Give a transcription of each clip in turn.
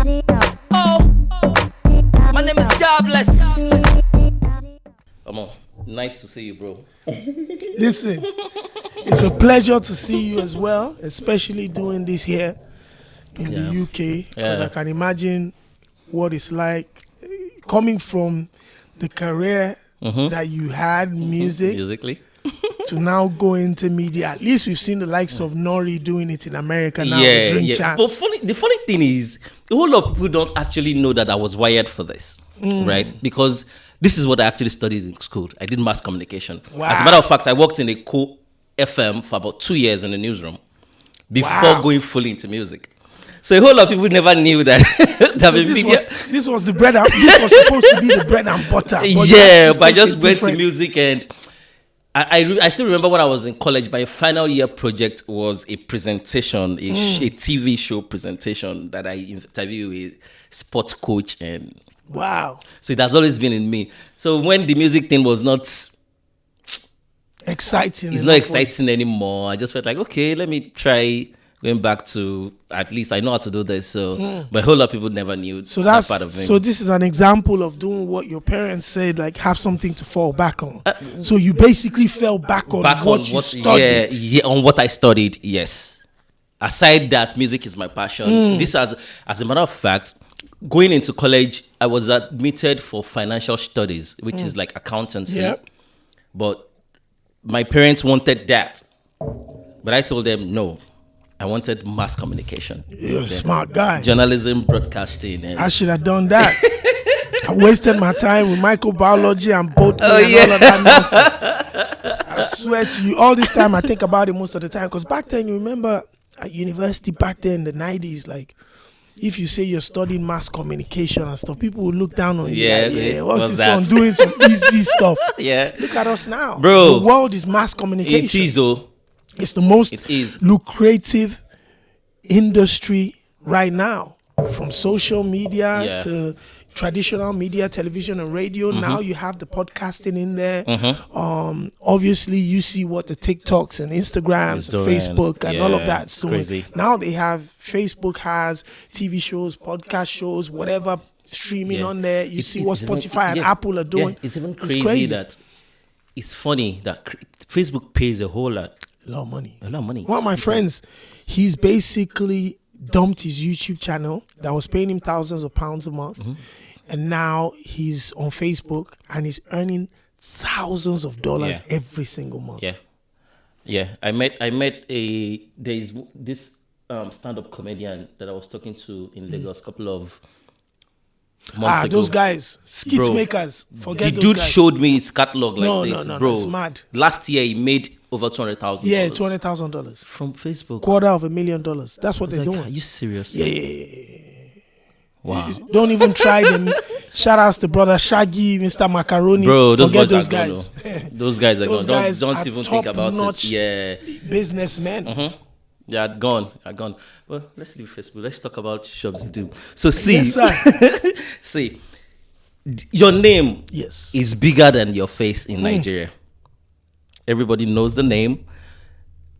Oh, my name is Jobless. Come on, nice to see you, bro. Listen, it's a pleasure to see you as well, especially doing this here in the UK, because I can imagine what it's like coming from the career that you had, Musically. to now go into media. At least we've seen the likes of Nori doing it in America now. Drink Champ. But the funny thing is, a whole lot of people don't actually know that I was wired for this, right? Because this is what I actually studied in school. I did mass communication. Wow. As a matter of fact, I worked in a co-FM for about 2 years in the newsroom before going fully into music. So a whole lot of people never knew that. This was the bread. This was supposed to be the bread and butter. But I just went to music, and I still remember when I was in college. My final year project was a presentation, a TV show presentation that I interviewed a sports coach, and wow. So it has always been in me. So when the music thing was not exciting, it's not exciting anymore. I just felt like, okay, let me try going back to, at least I know how to do this. So, but a whole lot of people never knew that part of it. So this is an example of doing what your parents said, like have something to fall back on. So you basically fell back on what you studied. Yeah, on what I studied, yes. Aside that, music is my passion. This as a matter of fact, going into college, I was admitted for financial studies, which is like accountancy. Yep. But my parents wanted that. But I told them no. I wanted mass communication. You're a smart guy. Journalism, broadcasting. And I should have done that. I wasted my time with microbiology and botany and all of that nonsense. I swear to you, all this time I think about it most of the time. Because back then, you remember at university back then in the 90s, like if you say you're studying mass communication and stuff, people will look down on you. Yeah, what's this son doing some easy stuff? Yeah. Look at us now. Bro. The world is mass communication. It is, oh. It's the most lucrative industry right now, from social media to traditional media, television and radio. Now you have the podcasting in there. Obviously, you see what the TikToks and Instagrams, and Facebook and all of that's doing. Crazy. Now they have, Facebook has TV shows, podcast shows, whatever streaming on there. You see what Spotify and Apple are doing. It's even crazy that it's funny that Facebook pays a whole lot. A lot of money. One of my friends, he's basically dumped his YouTube channel that was paying him thousands of pounds a month. And now he's on Facebook and he's earning thousands of dollars every single month. Yeah. I met there's this stand-up comedian that I was talking to in Lagos a couple of months ago. Those guys, skit makers. Forget the those dude guys. showed me his catalog like this, bro. It's mad. Last year he made over $200,000. Yeah, $200,000 from Facebook. $250,000. That's what they're doing. Are you serious? Yeah. Wow. Don't even try them. Shout outs to brother Shaggy, Mr. Macaroni. Bro, Forget those guys. Those guys are gone. Don't even think about it. Yeah. Businessmen. Yeah, gone. Well, let's leave Facebook. Let's talk about shops to do. So see, your name is bigger than your face in Nigeria. Everybody knows the name.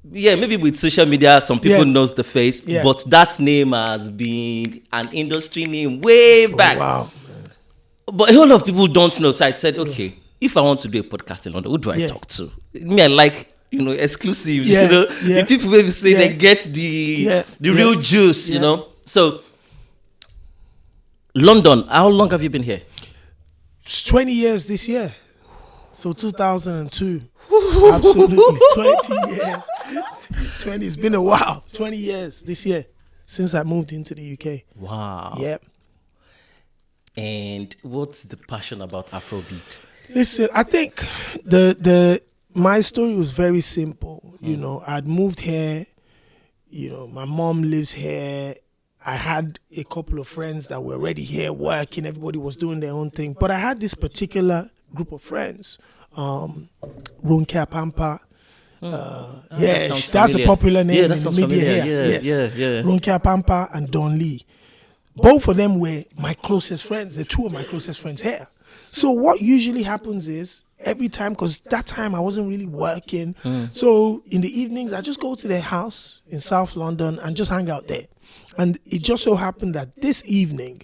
Yeah, maybe with social media, some people knows the face, but that name has been an industry name way back. Wow. But a whole lot of people don't know. So I said, okay, if I want to do a podcast in London, who do I talk to? Me, I like, exclusives, The people maybe say they get the real juice, you know. So, London, how long have you been here? It's 20 years this year. So 2002. Absolutely. 20 years. 20. It's been a while. 20 years this year since I moved into the UK. Wow. Yep. And what's the passion about Afrobeat? Listen, I think my story was very simple. I'd moved here. My mom lives here. I had a couple of friends that were already here working. Everybody was doing their own thing. But I had this particular group of friends. Ronke Apampa. That's a popular name in the media here. Yes. Ronke Apampa and Don Lee. Both of them were my closest friends. They're two of my closest friends here. So what usually happens is every time, because that time I wasn't really working. So in the evenings, I just go to their house in South London and just hang out there. And it just so happened that this evening,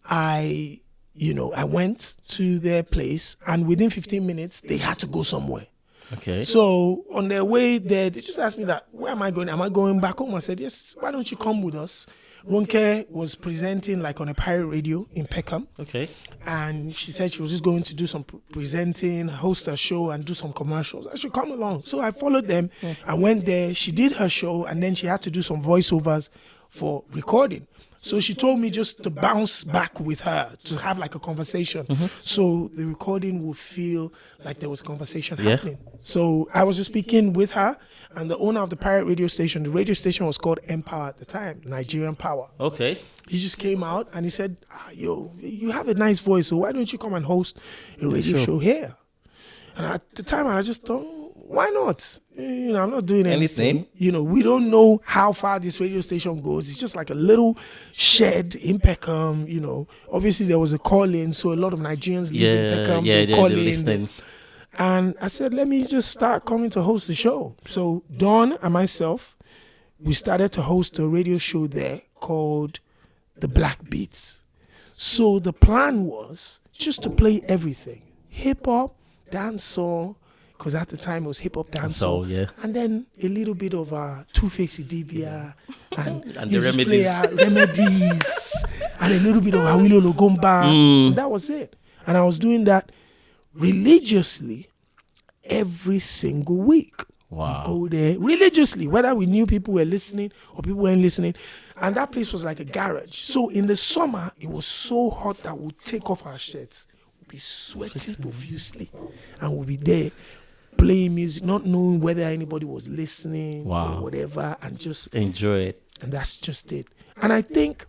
I went to their place, and within 15 minutes, they had to go somewhere. Okay. So on their way there, they just asked me that, where am I going? Am I going back home? I said, yes, why don't you come with us? Ronke was presenting like on a pirate radio in Peckham. Okay. And she said she was just going to do some presenting, host a show, and do some commercials. I should come along. So I followed them. I went there. She did her show, and then she had to do some voiceovers for recording. So she told me just to bounce back with her, to have like a conversation. So the recording would feel like there was a conversation happening. So I was just speaking with her, and the owner of the pirate radio station, the radio station was called Empower at the time, Nigerian Power. Okay. He just came out and he said, yo, you have a nice voice, so why don't you come and host a radio show here? And at the time, I just thought, why not? I'm not doing anything. We don't know how far this radio station goes. It's just like a little shed in Peckham. Obviously there was a call-in, so a lot of Nigerians live in Peckham. They call in. And I said, let me just start coming to host the show. So Dawn and myself, we started to host a radio show there called The Black Beats. So the plan was just to play everything: hip-hop, dancehall, because at the time it was hip-hop, dancehall, and then a little bit of Two-Face Idibia, and the remedies. Remedies, and a little bit of Awilo Logomba, and that was it. And I was doing that religiously every single week. Wow. We go there religiously, whether we knew people were listening or people weren't listening. And that place was like a garage. So in the summer, it was so hot that we'd take off our shirts. We'd be sweating profusely. And we'd be there playing music, not knowing whether anybody was listening or whatever, and just enjoy it. And that's just it. And I think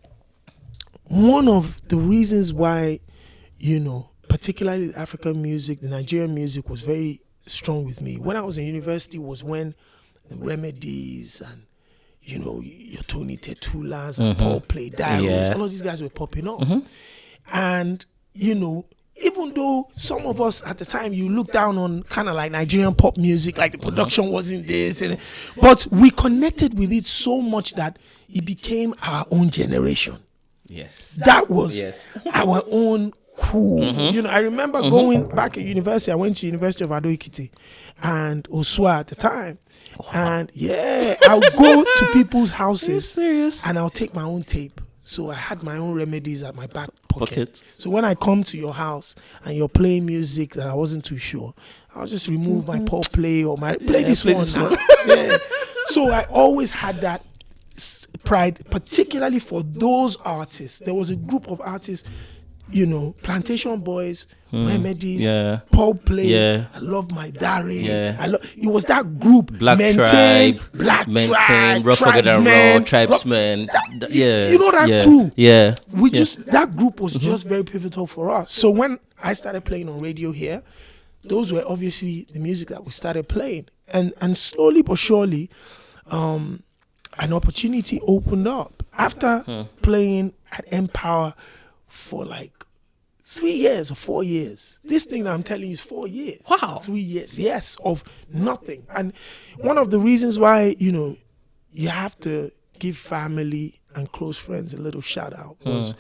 one of the reasons why, particularly the African music, the Nigerian music was very strong with me when I was in university was when the Remedies and your Tony Tetulas and Paul Play Diaries, all of these guys were popping up. And even though some of us at the time, you look down on kind of like Nigerian pop music, like the production wasn't this, but we connected with it so much that it became our own generation. Yes, that was our own cool. I remember going back at university. I went to University of Ado Ekiti and Osua at the time. And I'll go to people's houses and I'll take my own tape. So I had my own Remedies at my back pocket. So when I come to your house and you're playing music that I wasn't too sure, I'll just remove my Paul Play or play this one. So I always had that pride, particularly for those artists. There was a group of artists, Plantation Boys, Remedies, Paul Play, I Love My Dari. It was that group. Black Tribe, Rough Road, Tribesmen. That crew. That group was just very pivotal for us. So when I started playing on radio here, those were obviously the music that we started playing. And slowly but surely, an opportunity opened up. After playing at Empower for like 3 years or 4 years. This thing that I'm telling you is 4 years. Wow. 3 years, yes, of nothing. And one of the reasons why, you have to give family and close friends a little shout out was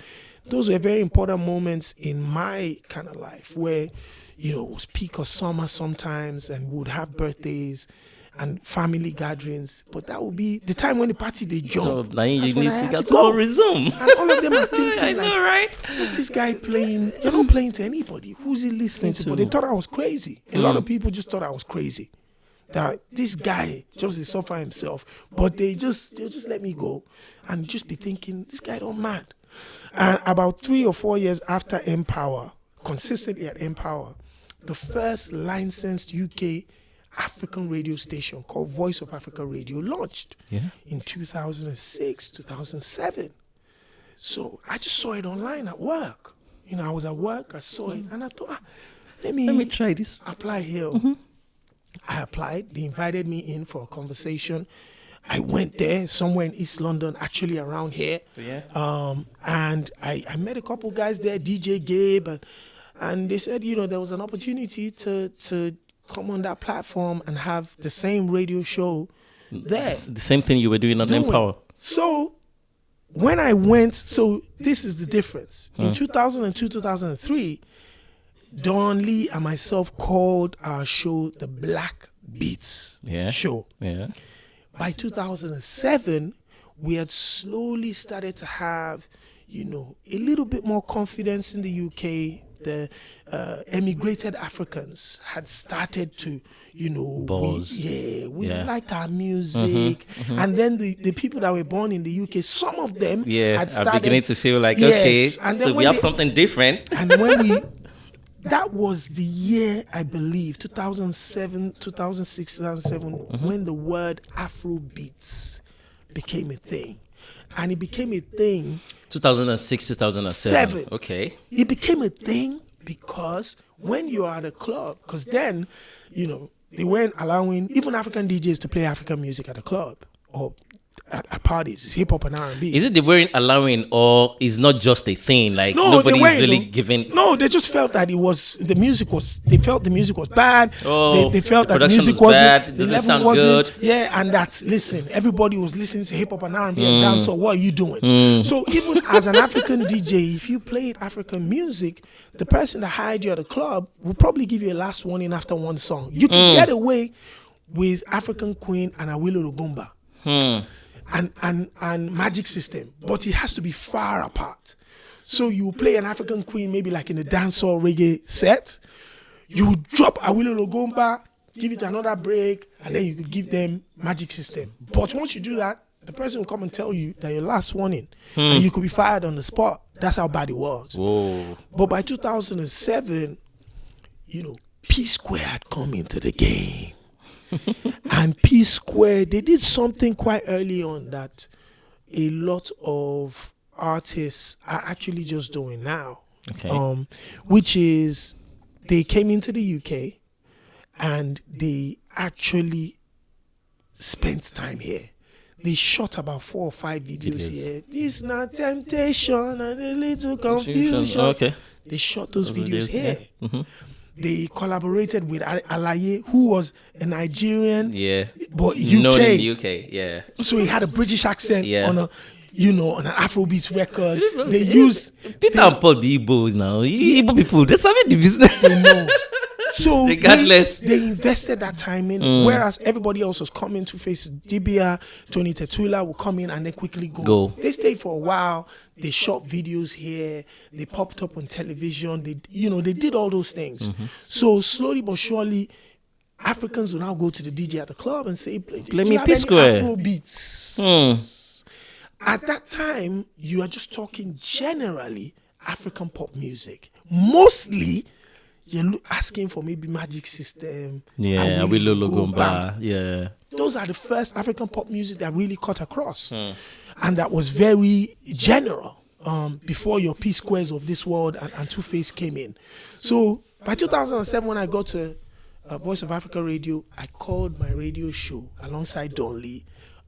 those were very important moments in my kind of life where, it was peak of summer sometimes and we would have birthdays and family gatherings, but that would be the time when the party they jump. So you need to go resume. And all of them are thinking, I know, right? Who's this guy playing? You're not playing to anybody. Who's he listening to? But they thought I was crazy. A lot of people just thought I was crazy. That this guy just is suffer himself. But they'll just let me go and just be thinking, this guy don't mad. And about 3 or 4 years after Empower, consistently at Empower, the first licensed UK African radio station called Voice of Africa Radio launched in 2006, 2007. So I just saw it online at work. I was at work, I saw it, and I thought, let me try this. Apply here. I applied. They invited me in for a conversation. I went there somewhere in East London, actually around here. And I met a couple guys there, DJ Gabe, and they said, there was an opportunity to come on that platform and have the same radio show there. The same thing you were doing on Empower. So when I went, so this is the difference. In 2002, 2003, Don Lee and myself called our show the Black Beats Show. Yeah. By 2007, we had slowly started to have, a little bit more confidence in the UK. The emigrated Africans had started to, Buzz. we liked our music. And then the people that were born in the UK, some of them had started. are beginning to feel like, okay, and so we have something different. And when that was the year, I believe, 2007, 2006, 2007, when the word Afrobeats became a thing. And it became a thing 2006, 2007. Okay. It became a thing because when you're at a club, because then, they weren't allowing even African DJs to play African music at a club or at parties. It's hip hop and R&B. Is it they weren't allowing, or is not just a thing? Like nobody's really giving. No, they just felt that the music was bad. Oh, they felt the that music was wasn't bad. It doesn't sound good. Yeah, and everybody was listening to hip hop and R&B and dance. So what are you doing? So even as an African DJ, if you played African music, the person that hired you at a club will probably give you a last warning after one song. You can get away with African Queen and Awilo Lugumba. And Magic System, but it has to be far apart. So you play an African Queen, maybe like in a dancehall reggae set. You drop Awilo Lugumba, give it another break, and then you could give them Magic System. But once you do that, the person will come and tell you that your last warning, and you could be fired on the spot. That's how bad it was. Whoa. But by 2007, P Square had come into the game. And P Square, they did something quite early on that a lot of artists are actually just doing now. Okay. Which is they came into the UK and they actually spent time here. They shot about 4 or 5 videos here. This not temptation and a little confusion. Okay. They shot those videos here. Yeah. They collaborated with Alaye, who was a Nigerian, but UK. Known in the UK, yeah. So he had a British accent on an Afrobeats record. They used Peter and Paul be Igbo now. Igbo people, they serve the business. They know. So regardless, they invested that time in, whereas everybody else was coming to face Dibia, Tony Tetula would come in and then quickly go. They stayed for a while. They shot videos here. They popped up on television. They did all those things. So slowly but surely, Africans will now go to the DJ at the club and say, "Play me P Square Afrobeats." At that time, you are just talking generally African pop music, mostly. You're asking for maybe Magic System. Yeah, Awilo Lugumba. Yeah. Those are the first African pop music that really cut across. And that was very general before your P Squares of this world and Two Face came in. So by 2007, when I got to Voice of Africa Radio, I called my radio show alongside Don Lee,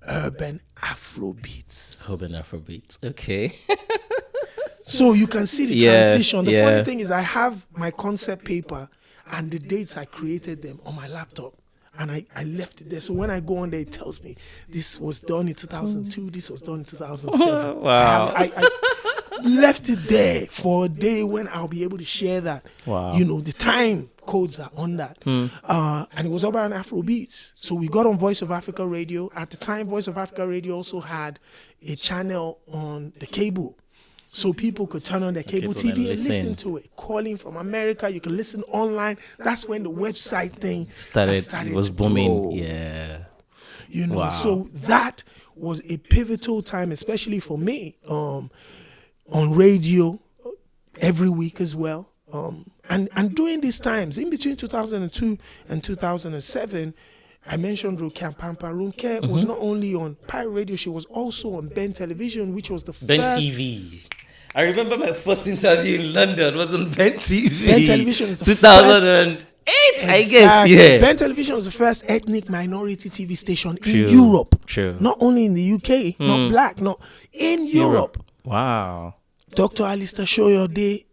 Urban Afrobeats. Urban Afrobeats. Okay. So you can see the transition. The funny thing is I have my concept paper and the dates I created them on my laptop. And I left it there. So when I go on there, it tells me this was done in 2002, this was done in 2007. Wow. I left it there for a day when I'll be able to share that. Wow. The time codes are on that. And it was about Afrobeats. So we got on Voice of Africa Radio. At the time, Voice of Africa Radio also had a channel on the cable. So people could turn on their cable TV and listen to it. Calling from America, you can listen online. That's when the website thing started. It was booming. Yeah. So that was a pivotal time, especially for me, on radio every week as well. And during these times, in between 2002 and 2007, I mentioned Rukia Pampa. Rukia was not only on Pirate Radio, she was also on Ben Television, which was the first... Ben TV. I remember my first interview in London was on Ben TV. Ben Television is the 2008, I guess, yeah. Ben Television was the first ethnic minority TV station in Europe. True. Not only in the UK, not black, no, in Europe. Wow. Dr. Alistair Shoyode,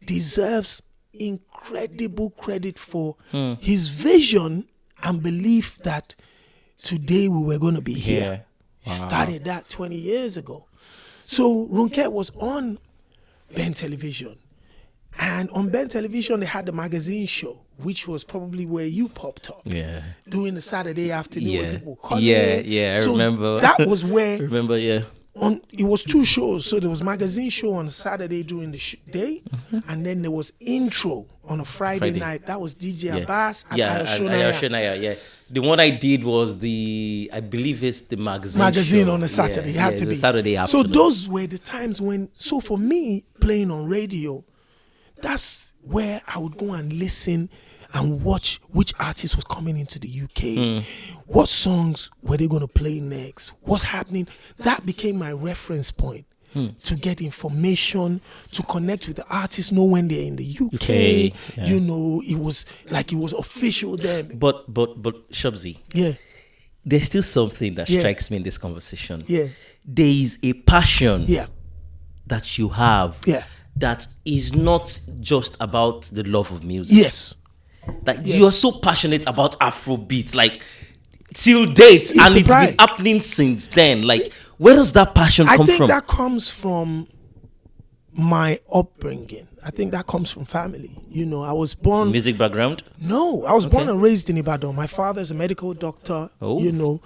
deserves incredible credit for his vision and belief that today we were going to be here. Wow. Started that 20 years ago. So Ronke was on Ben Television. And on Ben Television, they had the magazine show, which was probably where you popped up. Yeah. During the Saturday afternoon, when people were calling. Yeah, I remember. That was where. Yeah. It was 2 shows. So there was magazine show on Saturday during the day, and then there was intro on a Friday night. That was DJ Abbas and Ayoshinaya. Yeah. The one I did was I believe it's the magazine show. On a Saturday. It had to be Saturday afternoon. So those were the times when. So for me, playing on radio, that's where I would go and listen and watch which artist was coming into the UK. What songs were they going to play next? What's happening? That became my reference point to get information, to connect with the artists, know when they're in the UK. Yeah. You know, it was official then. But Shobzi. Yeah. There's still something that strikes me in this conversation. Yeah. There is a passion that you have that is not just about the love of music. Yes. Like you're so passionate about Afrobeat, like till date, and it's been happening since then. Like, where does that passion come from? I think that comes from my upbringing. I think that comes from family. You know, I was born... Music background? No, I was born and raised in Ibadan. My father's a medical doctor. You know,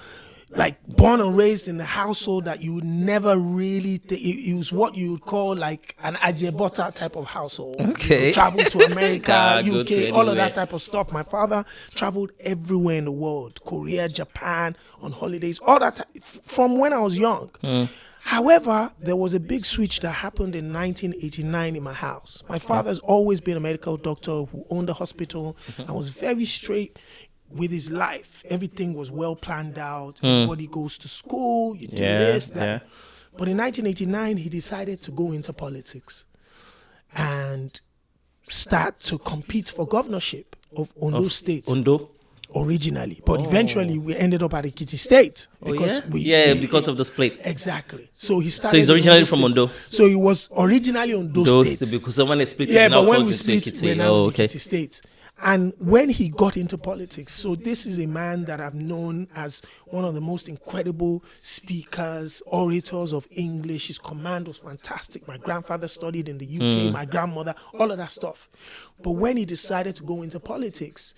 like born and raised in a household that you would never really... it was what you would call like an Ajebota type of household. Okay. You know, travel to America, UK, all of that type of stuff. My father traveled everywhere in the world. Korea, Japan, on holidays, all that from when I was young. However, there was a big switch that happened in 1989 in my house. My father's always been a medical doctor who owned a hospital and was very straight with his life. Everything was well planned out. Everybody goes to school, you do this, that. But in 1989, he decided to go into politics and start to compete for governorship of Ondo State. Ondo? Originally, but eventually we ended up at Ekiti State because because of the split. Exactly. So he started. So he's originally from Ondo. So he was originally Ondo State. Because when they split, but when we split, we're now Ekiti State. And when he got into politics, so this is a man that I've known as one of the most incredible speakers, orators of English. His command was fantastic. My grandfather studied in the UK, my grandmother, all of that stuff. But when he decided to go into politics,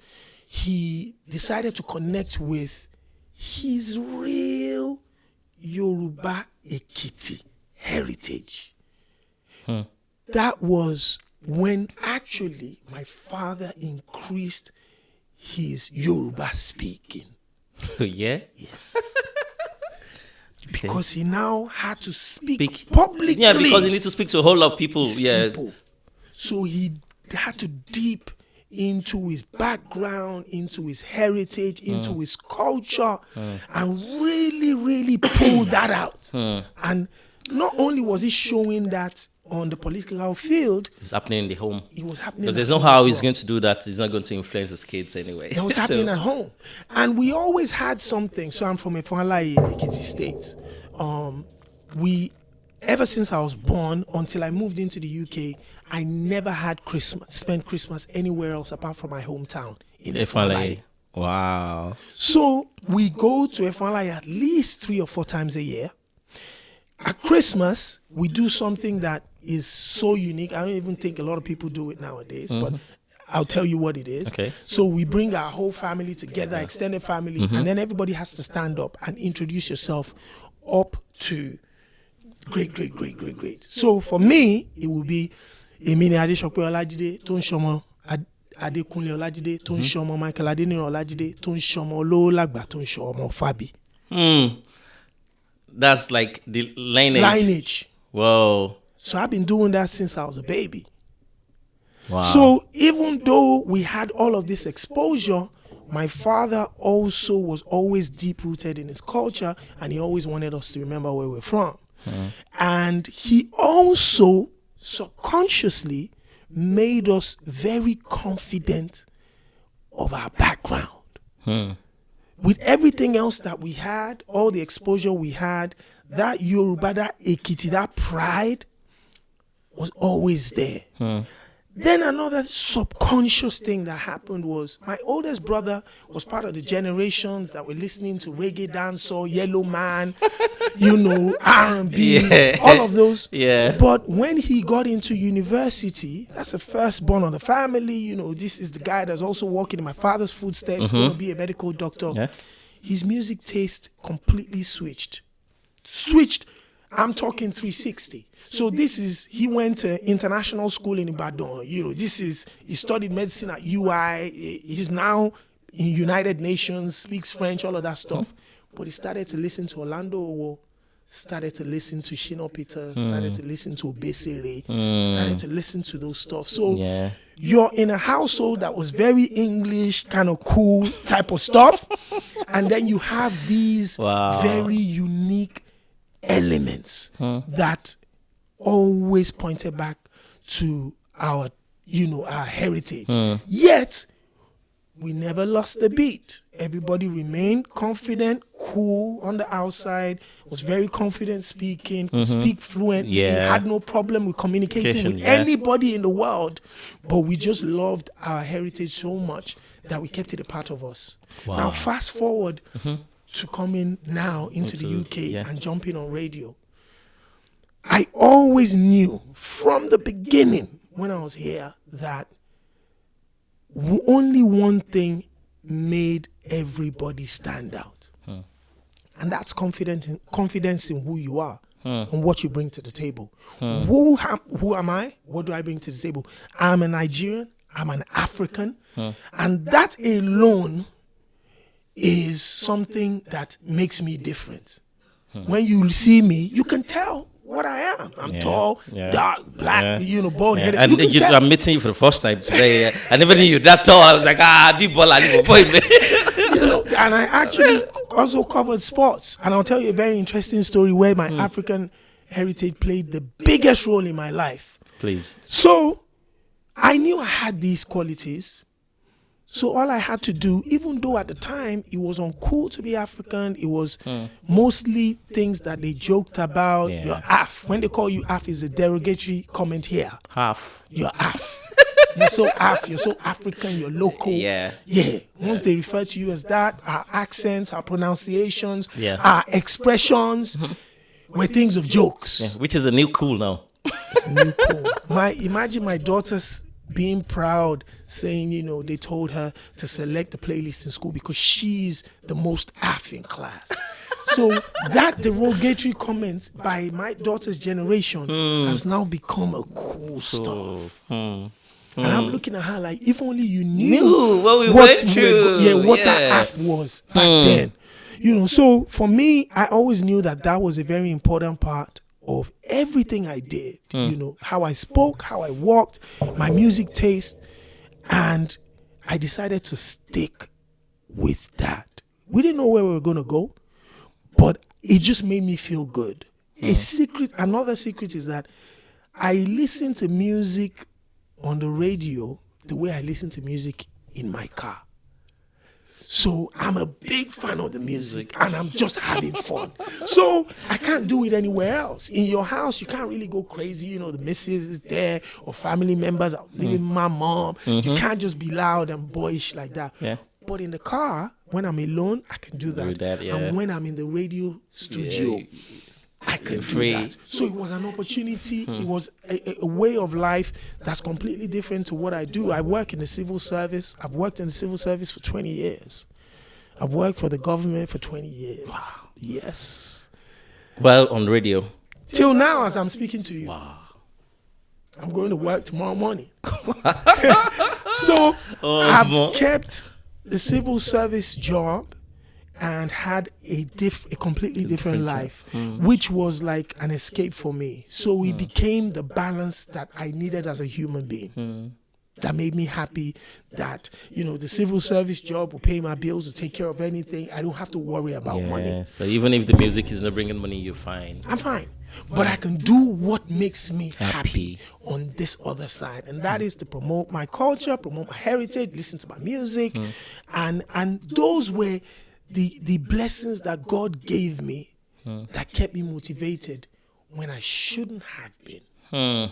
he decided to connect with his real Yoruba Ekiti heritage. That was when actually my father increased his Yoruba speaking. Yes. Because he now had to speak publicly. Yeah, because he needs to speak to a whole lot of people. People. So he had to deep into his background, into his heritage, into his culture, and really, really pull that out. And not only was he showing that on the political field, it's happening in the home. It was happening. Because there's no how he's going to do that. He's not going to influence his kids anyway. It was happening at home, and we always had something. So I'm from Efanla in Ekiti State. Ever since I was born until I moved into the UK, I never had spent Christmas anywhere else apart from my hometown in Efanla. Wow. So we go to Efanla at least 3 or 4 times a year. At Christmas, we do something that is so unique. I don't even think a lot of people do it nowadays, but I'll tell you what it is. Okay. So we bring our whole family together, extended family, and then everybody has to stand up and introduce yourself up to great. So for me, it will be Emini Adesope Olajide, tó ń ṣọmọ Adekunle Olajide, tó ń ṣọmọ Michael Adeniran Olajide, tó ń ṣọmọ Olówólàgbà, tó ń ṣọmọ Fabi. That's like the lineage. Whoa. So I've been doing that since I was a baby. Wow. So even though we had all of this exposure, my father also was always deep rooted in his culture, and he always wanted us to remember where we're from. And he also subconsciously made us very confident of our background. With everything else that we had, all the exposure we had, that Yoruba, that Ekiti, that pride was always there. Then another subconscious thing that happened was my oldest brother was part of the generations that were listening to reggae dancehall, Yellow Man, R&B, all of those. Yeah. But when he got into university, that's the firstborn of the family. This is the guy that's also walking in my father's footsteps, going to be a medical doctor. Yeah. His music taste completely switched. I'm talking 360. So he went to international school in Ibadan. He studied medicine at JOI. He's now in United Nations, speaks French, all of that stuff. But he started to listen to Orlando Owo, started to listen to Shino Peter, started to listen to Obesere, started to listen to those stuff. So you're in a household that was very English, kind of cool type of stuff. And then you have these very unique elements that always pointed back to our heritage. Yet we never lost the beat. Everybody remained confident, cool on the outside, was very confident speaking, could speak fluently, had no problem with communicating with anybody in the world. But we just loved our heritage so much that we kept it a part of us. Now fast forward to coming now into the UK and jumping on radio. I always knew from the beginning when I was here that only one thing made everybody stand out. And that's confidence in who you are and what you bring to the table. Who am I? What do I bring to the table? I'm a Nigerian. I'm an African. And that alone is something that makes me different. When you see me, you can tell what I am. I'm tall, dark, black, bald-headed. And I'm meeting you for the first time today. I never knew you that tall. I was like, big baller, little boy. And I actually also covered sports. And I'll tell you a very interesting story where my African heritage played the biggest role in my life. Please. So I knew I had these qualities. So all I had to do, even though at the time it was uncool to be African, it was mostly things that they joked about. You're Af. When they call you Af, is a derogatory comment here. Half. You're Af. You're so Af. You're so African. You're local. Yeah. Once they refer to you as that, our accents, our pronunciations, our expressions were things of jokes. Which is a new cool now. It's a new cool. Imagine my daughter's being proud, saying, they told her to select the playlist in school because she's the most Af in class. So that derogatory comments by my daughter's generation has now become a cool stuff. And I'm looking at her like, if only you knew what we went through. That Af was back then. So for me, I always knew that was a very important part of everything I did, how I spoke, how I walked, my music taste, and I decided to stick with that. We didn't know where we were going to go, but it just made me feel good. Another secret is that I listen to music on the radio the way I listen to music in my car. So I'm a big fan of the music and I'm just having fun. So I can't do it anywhere else. In your house, you can't really go crazy. The missus is there or family members are living with my mom. You can't just be loud and boyish like that. Yeah. But in the car, when I'm alone, I can do that. And when I'm in the radio studio, I can do that. So it was an opportunity. It was a way of life that's completely different to what I do. I work in the civil service. I've worked in the civil service for 20 years. I've worked for the government for 20 years. Wow. Yes. Well, on radio. Till now, as I'm speaking to you. Wow. I'm going to work tomorrow morning. So I've kept the civil service job and had a completely different life, which was like an escape for me. So it became the balance that I needed as a human being. That made me happy that, the civil service job will pay my bills, will take care of anything. I don't have to worry about money. So even if the music is not bringing money, you're fine. I'm fine. But I can do what makes me happy on this other side. And that is to promote my culture, promote my heritage, listen to my music. And those were the blessings that God gave me that kept me motivated when I shouldn't have been.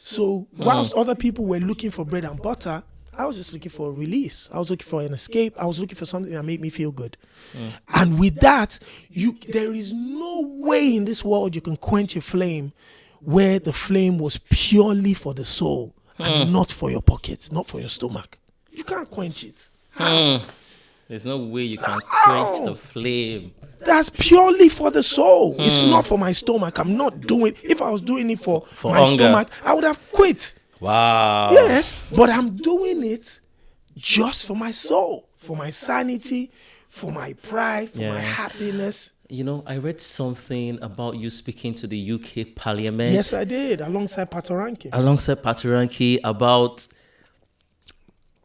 So whilst other people were looking for bread and butter, I was just looking for a release. I was looking for an escape. I was looking for something that made me feel good. And with that, there is no way in this world you can quench a flame where the flame was purely for the soul and not for your pockets, not for your stomach. You can't quench it. How? There's no way you can quench the flame. That's purely for the soul. It's not for my stomach. I'm not doing. If I was doing it for my hunger. stomach, I would have quit. Wow. Yes, but I'm doing it just for my soul, for my sanity, for my pride, for my happiness. You know, I read something about you speaking to the UK Parliament. Yes, I did, alongside Patoranking. About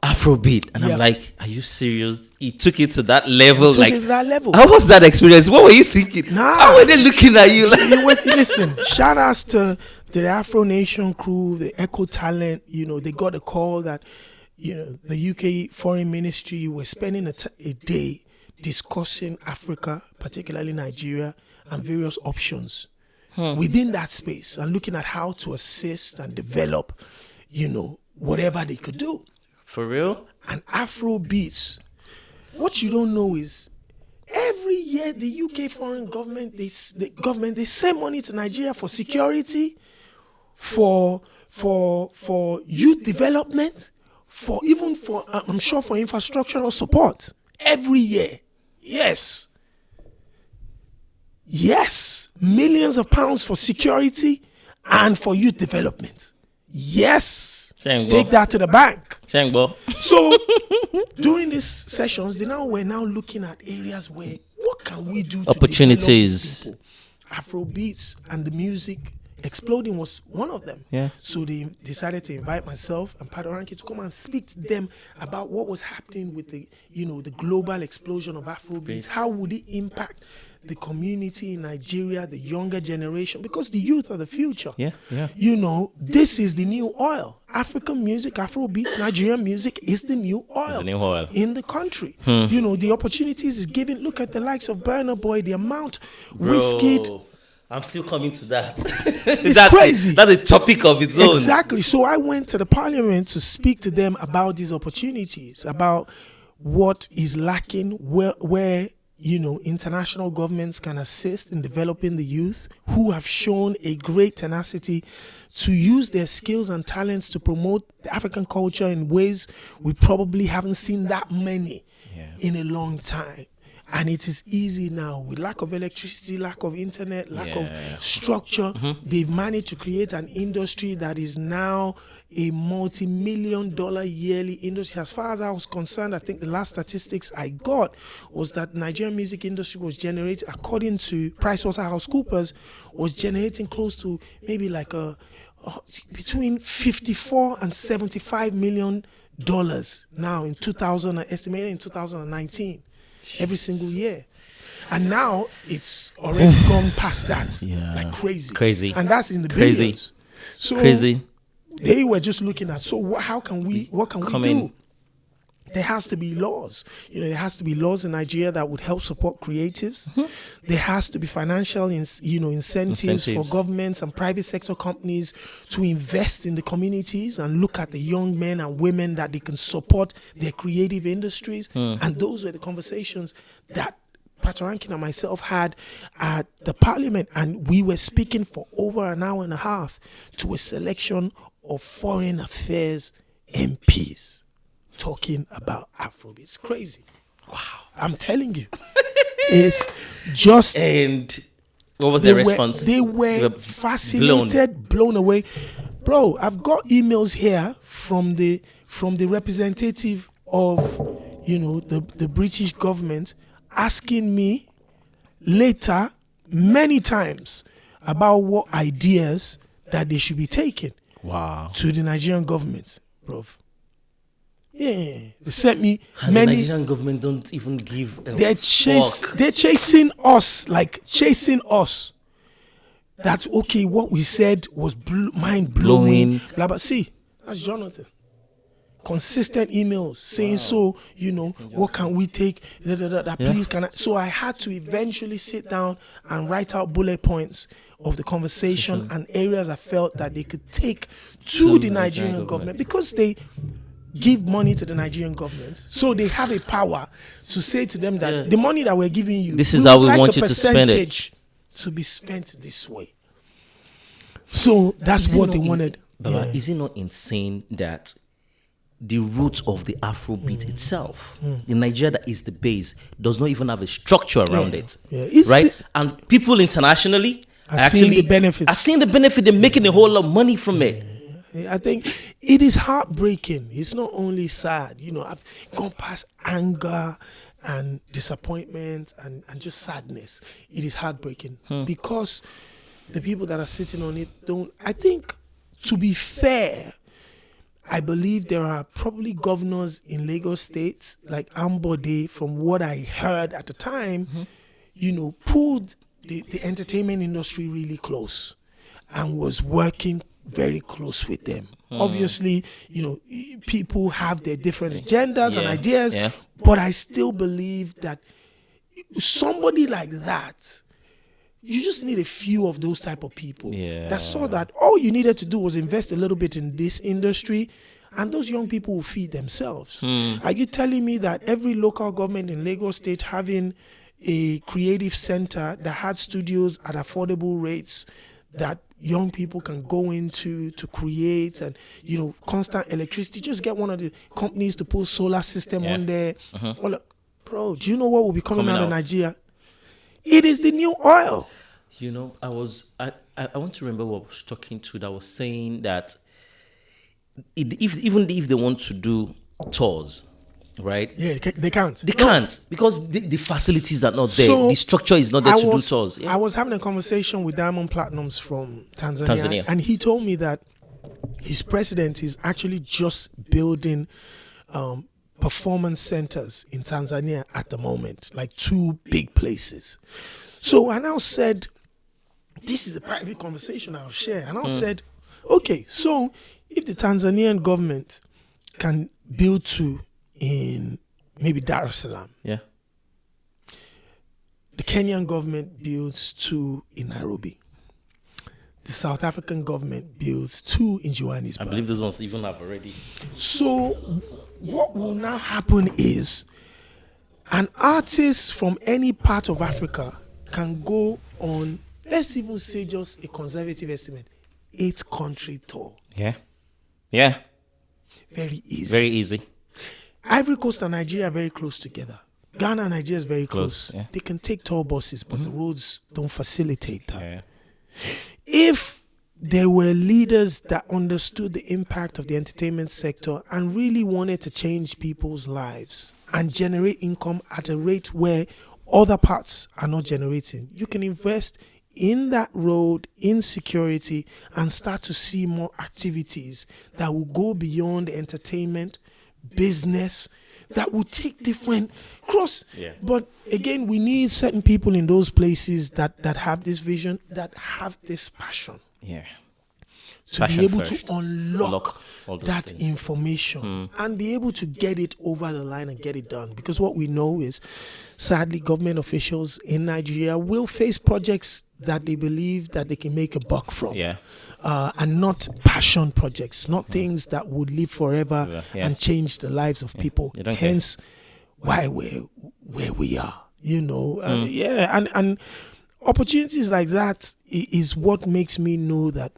Afrobeat. And I'm like, are you serious? He took it to that level. How was that experience? What were you thinking? How were they looking at you? Listen, shout outs to the Afro Nation crew, the Echo Talent. You know, they got a call that, you know, the UK Foreign Ministry was spending a day discussing Africa, particularly Nigeria, and various options within that space, and looking at how to assist and develop, you know, whatever they could do. For real? And Afrobeats. What you don't know is every year the UK foreign government, they send money to Nigeria for security, for youth development, for I'm sure for infrastructural support every year. Yes, millions of pounds for security and for youth development. Yes, take that to the bank. So during these sessions, we're now looking at areas where what can we do to opportunities. develop these people? Afrobeats and the music exploding was one of them. Yeah. So they decided to invite myself and Patoranking to come and speak to them about what was happening with the global explosion of Afrobeats. How would it impact the community in Nigeria, the younger generation? Because the youth are the future. Yeah. You know, this is the new oil. African music, Afrobeats, Nigerian music is the new oil, in the country. You know, the opportunities is given. Look at the likes of Burna Boy, the amount Wizkid. I'm still coming to that. It's crazy. That's a topic of its own. Exactly. So I went to the parliament to speak to them about these opportunities, about what is lacking, where you know, international governments can assist in developing the youth who have shown a great tenacity to use their skills and talents to promote the African culture in ways we probably haven't seen that many in a long time. And it is easy now with lack of electricity, lack of internet, lack of structure. They've managed to create an industry that is now a multi-million-dollar yearly industry. As far as I was concerned, I think the last statistics I got was that Nigerian music industry was generating, according to PricewaterhouseCoopers, was generating close to maybe like between 54 and 75 million dollars now in 2000, estimated in 2019. Every single year. And now it's already gone past that. Like crazy. And that's in the billions. So they were just looking at, so what can we do? There has to be laws. You know, there has to be laws in Nigeria that would help support creatives. There has to be financial incentives for governments and private sector companies to invest in the communities and look at the young men and women that they can support their creative industries. And those were the conversations that Patoranking and myself had at the parliament, and we were speaking for over an hour and a half to a selection of foreign affairs MPs. Talking about Afrobeats. It's crazy. Wow. I'm telling you. It's just... And what was their response? They were fascinated, blown away. Bro, I've got emails here from the representative of, you know, the British government asking me later many times about what ideas that they should be taking to the Nigerian government, bro. Yeah, they sent me many. The Nigerian government don't even give a They're chasing us, like chasing us. That's okay. What we said was mind blowing. Blah blah. See, that's Jonathan. consistent emails saying, so, you know, what can we take? Please, can I? So I had to eventually sit down and write out bullet points of the conversation and areas I felt that they could take to the Nigerian government, because they give money to the Nigerian government. So they have a power to say to them that the money that we're giving you, this is how we want you to spend it, to be spent this way. So that's what they wanted. Baba, is it not insane that the root of the Afrobeat itself, in Nigeria, that is the base, does not even have a structure around it, right? And people internationally are seeing the benefits. Are seeing the benefit. They're making a whole lot of money from it. I think it is heartbreaking. It's not only sad. You know, I've gone past anger and disappointment and just sadness. It is heartbreaking because the people that are sitting on it don't. I think, to be fair, I believe there are probably governors in Lagos State, like Ambode, from what I heard at the time, you know, pulled the entertainment industry really close and was working very close with them. Obviously, you know, people have their different agendas and ideas, but I still believe that somebody like that, you just need a few of those type of people that saw that all you needed to do was invest a little bit in this industry, and those young people will feed themselves. Are you telling me that every local government in Lagos State having a creative center that had studios at affordable rates that young people can go into to create, and, you know, constant electricity, just get one of the companies to put solar system on there? Well, bro, do you know what will be coming out of Nigeria? It is the new oil. You know, I want to remember what I was talking to that was saying that even if they want to do tours, right? Yeah, they can't. They can't, because the facilities are not there. So the structure is not there to do tours. I was having a conversation with Diamond Platinums from Tanzania, and he told me that his president is actually just building performance centers in Tanzania at the moment, like 2 big places. So I now said, this is a private conversation I'll share. And I said, okay, so if the Tanzanian government can build 2 in maybe Dar es Salaam, the Kenyan government builds 2 in Nairobi, the South African government builds 2 in Johannesburg. I believe those ones even have already. So what will now happen is an artist from any part of Africa can go on, let's even say just a conservative estimate, 8-country tour. Yeah. Very easy. Very easy. Ivory Coast and Nigeria are very close together. Ghana and Nigeria is very close. They can take tour buses, but the roads don't facilitate that. If there were leaders that understood the impact of the entertainment sector and really wanted to change people's lives and generate income at a rate where other parts are not generating, you can invest in that road, in security, and start to see more activities that will go beyond entertainment, business, that will take different cross. But again, we need certain people in those places that have this vision, that have this passion. To be able to unlock that information and be able to get it over the line and get it done. Because what we know is, sadly, government officials in Nigeria will face projects that they believe that they can make a buck from, and not passion projects, not things that would live forever and change the lives of people. Hence, why we're where we are, you know. And opportunities like that is what makes me know that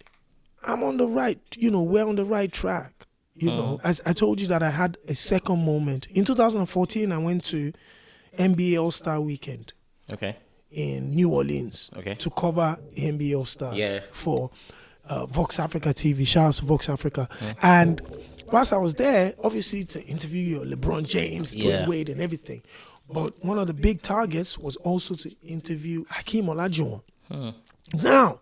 I'm on the right, you know, we're on the right track. You know, as I told you that I had a second moment. In 2014, I went to NBA All-Star Weekend in New Orleans to cover NBA All-Stars for Vox Africa TV. Shout out to Vox Africa. And whilst I was there, obviously to interview LeBron James, Dwayne Wade and everything. But one of the big targets was also to interview Hakeem Olajuwon. Now,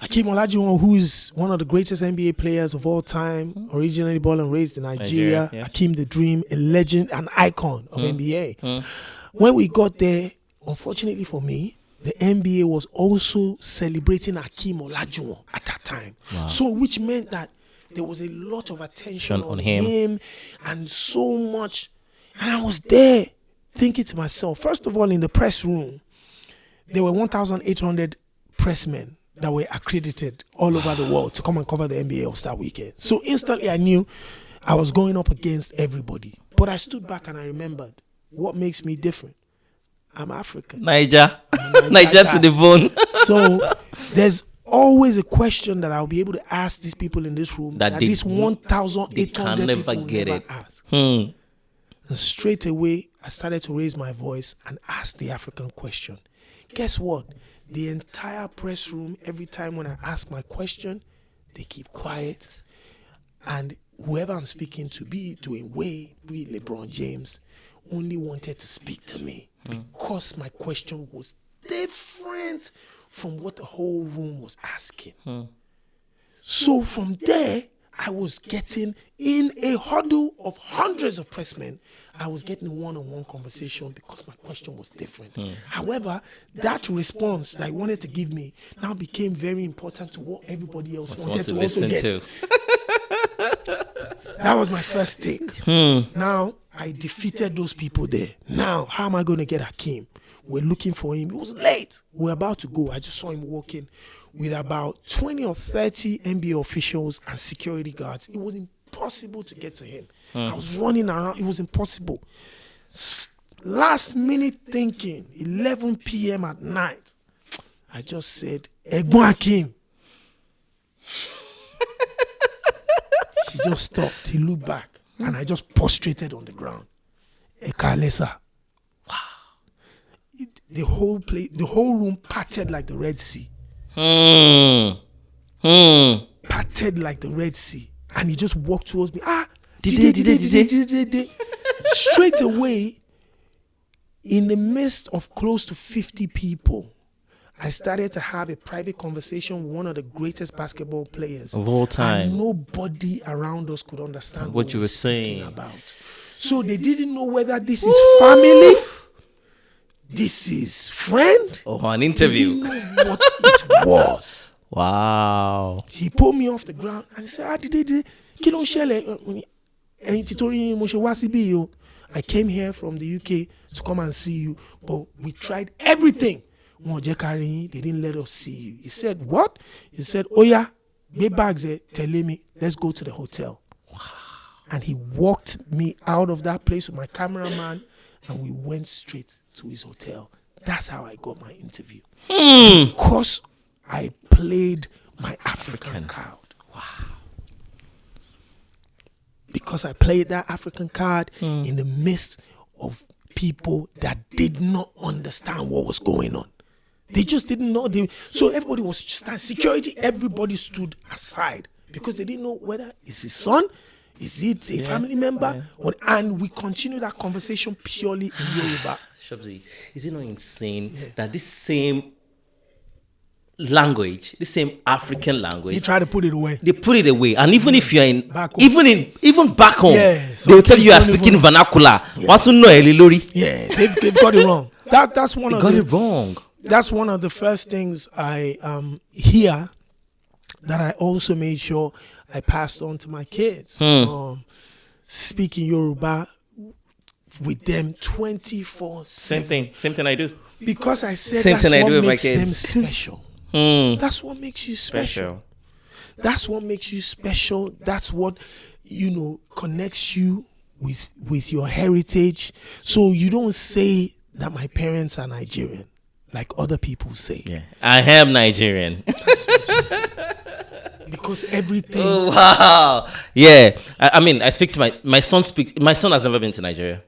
Hakeem Olajuwon, who is one of the greatest NBA players of all time, originally born and raised in Nigeria, Hakeem the Dream, a legend, an icon of NBA. When we got there, unfortunately for me, the NBA was also celebrating Hakeem Olajuwon at that time. So which meant that there was a lot of attention on him and so much. And I was there thinking to myself, first of all, in the press room, there were 1,800 pressmen that were accredited all over the world to come and cover the NBA All-Star Weekend. So instantly I knew I was going up against everybody. But I stood back and I remembered what makes me different. I'm African. Niger to the bone. So there's always a question that I'll be able to ask these people in this room that this 1,800 people never ask. And straight away, I started to raise my voice and ask the African question. Guess what? The entire press room, every time when I ask my question, they keep quiet. And whoever I'm speaking to, be it Dwayne Wade, be it LeBron James, only wanted to speak to me because my question was different from what the whole room was asking. So from there, I was getting in a huddle of hundreds of pressmen. I was getting a one-on-one conversation because my question was different. However, that response that I wanted to give me now became very important to what everybody else wanted to also get. That was my first take. Now, I defeated those people there. Now, how am I going to get Hakeem? We're looking for him. It was late. We're about to go. I just saw him walking with about 20 or 30 NBA officials and security guards. It was impossible to get to him. I was running around. It was impossible. Last minute thinking, 11 p.m. at night, I just said, Egbon Hakeem. He just stopped. He looked back. And I just prostrated on the ground. Ekalesa. Wow. The whole room parted like the Red Sea. Parted like the Red Sea. And he just walked towards me. Did. Straight away, in the midst of close to 50 people, I started to have a private conversation with one of the greatest basketball players of all time. And nobody around us could understand what you were saying about. So they didn't know whether this is family, this is friend, or an interview. They didn't know what it was. Wow. He pulled me off the ground and he said, kí ló ń ṣẹlẹ̀? Ẹ̀yin tí torí mo ṣe wá síbí o. I came here from the UK to come and see you, but we tried everything. They didn't let us see you. He said, what? He said, oh yeah, big bags telling me, let's go to the hotel. Wow. And he walked me out of that place with my cameraman and we went straight to his hotel. That's how I got my interview. Because I played my African card. Wow. Because I played that African card in the midst of people that did not understand what was going on. They just didn't know. So everybody was just security. Everybody stood aside because they didn't know whether it's his son, is it a family member, and we continued that conversation purely in Yoruba. Shabzi, is it not insane that this same language, the same African language, they try to put it away. They put it away, and even if you're in back home. even back home, so they will tell you are speaking vernacular. Want to know Elilori? Yeah, they've got it wrong. That's one of got it wrong. That's one of the first things I hear that I also made sure I passed on to my kids. Speaking Yoruba with them 24/7. Same thing I do. Because I said that's what makes them special. That's what makes you special. That's what makes you special. That's what, connects you with your heritage. So you don't say that my parents are Nigerian like other people say. Yeah, I am Nigerian. That's what you say. Because everything. Oh, wow. Yeah. I mean, I speak to my son. My son has never been to Nigeria.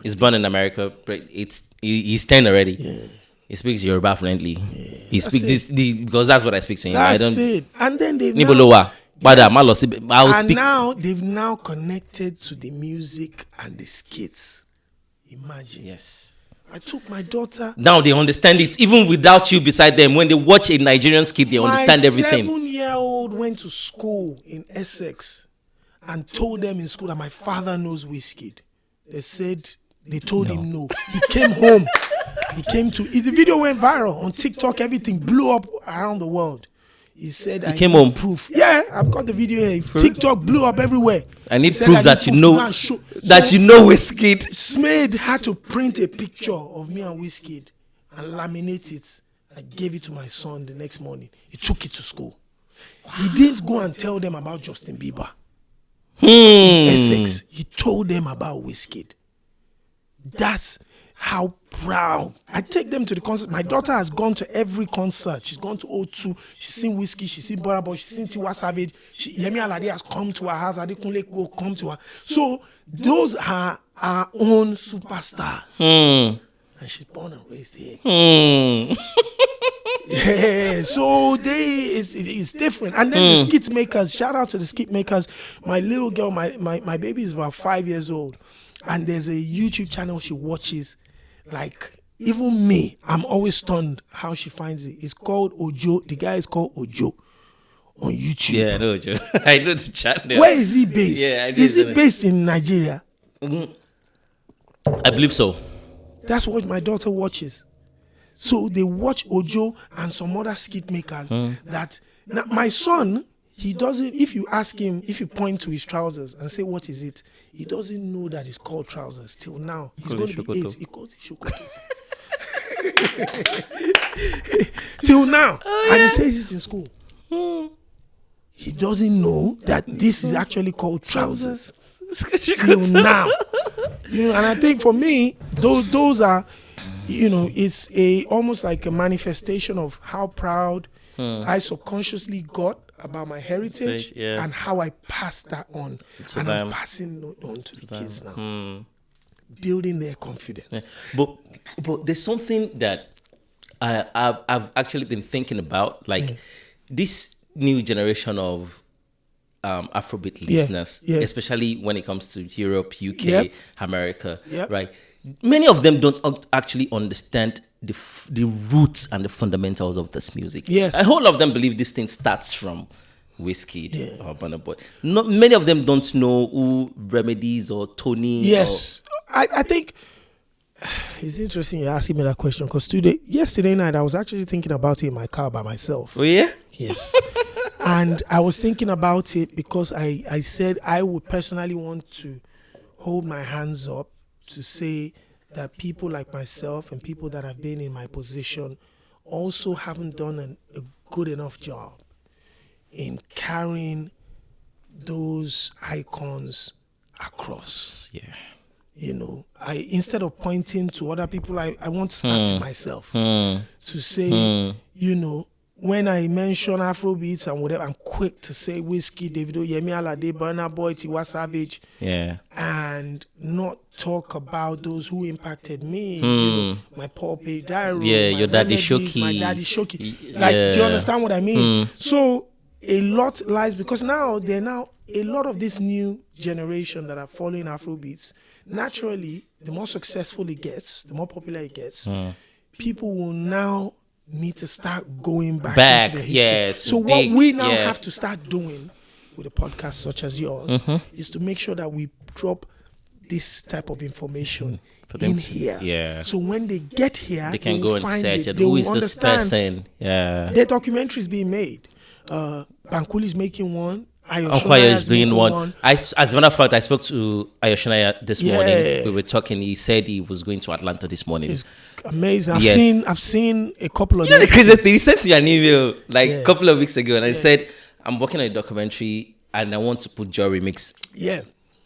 He's born in America. But he's 10 already. Yeah. He speaks Yoruba fluently. Yeah, he speaks this because that's what I speak to him. That's it. And then they've now they've now connected to the music and the skits. Imagine. Yes. I took my daughter. Now they understand it even without you beside them. When they watch a Nigerian skit, they understand everything. My 7-year-old went to school in Essex and told them in school that my father knows Wizkid. They told him no. He came home. The video went viral on TikTok. Everything blew up around the world. He said he came home. Proof. Yeah, I've got the video here. TikTok blew up everywhere. I need proof that you know Wizkid. Smade had to print a picture of me and Wizkid and laminate it. I gave it to my son the next morning. He took it to school. He didn't go and tell them about Justin Bieber. In Essex, he told them about Wizkid. That's how proud. I take them to the concert. My daughter has gone to every concert. She's gone to O2. She's seen Wizkid. She's seen Burna Boy. She's seen Tiwa Savage. Yemi Alade has come to her house. Adekunle go come to her. So those are our own superstars. And she's born and raised here. Yeah, so it's different. And then the skit makers, shout out to the skit makers. My little girl, my baby is about 5 years old, and there's a YouTube channel she watches. Like, even me, I'm always stunned how she finds it. It's called Ojo. The guy is called Ojo on YouTube. Yeah, I know Ojo. I know the channel. Where is he based? Yeah, is he based in Nigeria? I believe so. That's what my daughter watches. So they watch Ojo and some other skit makers. That now my son, he doesn't. If you ask him, if you point to his trousers and say what is it, he doesn't know that it's called trousers till now. He's going to be 8. He calls it shokoto. Till now, and he says it in school. He doesn't know that this is actually called trousers till now. You know, and I think for me, those are. You know, it's almost like a manifestation of how proud I subconsciously got about my heritage and how I passed that on. And I'm passing on to the kids now. Building their confidence. Yeah. But there's something that I've actually been thinking about, like this new generation of Afrobeat listeners, especially when it comes to Europe, UK, America, right? Many of them don't actually understand the roots and the fundamentals of this music. Yeah. A whole lot of them believe this thing starts from Wizkid or Burna Boy. Many of them don't know who Remedies or Tony. Yes. I think it's interesting you're asking me that question because yesterday night I was actually thinking about it in my car by myself. Oh yeah? Yes. And I was thinking about it because I said I would personally want to hold my hands up to say that people like myself and people that have been in my position also haven't done a good enough job in carrying those icons across. Yeah. You know, instead of pointing to other people, I want to start with myself to say, you know, when I mention Afrobeats and whatever, I'm quick to say Wizkid, Davido, Yemi Alade, Burna Boy, Tiwa Savage, and not talk about those who impacted me. You know, my Paul Pay Diary, your Daddy Shoki, my Daddy Shoki. Like, do you understand what I mean? So a lot lies because now a lot of this new generation that are following Afrobeats. Naturally, the more successful it gets, the more popular it gets, people will now need to start going back into the history. So what we now have to start doing with a podcast such as yours is to make sure that we drop this type of information in here. Yeah. So when they get here, they can go and search it. They who will is this person? Yeah. There are documentaries being made. Bankuli is making one. Ayoshonaya is doing one. As a matter of fact, I spoke to Ayoshonaya this morning. We were talking. He said he was going to Atlanta this morning. It's amazing. I've seen a couple of. You know the crazy thing? He sent me an email like a couple of weeks ago, and I said, "I'm working on a documentary, and I want to put JOI remix." Yeah.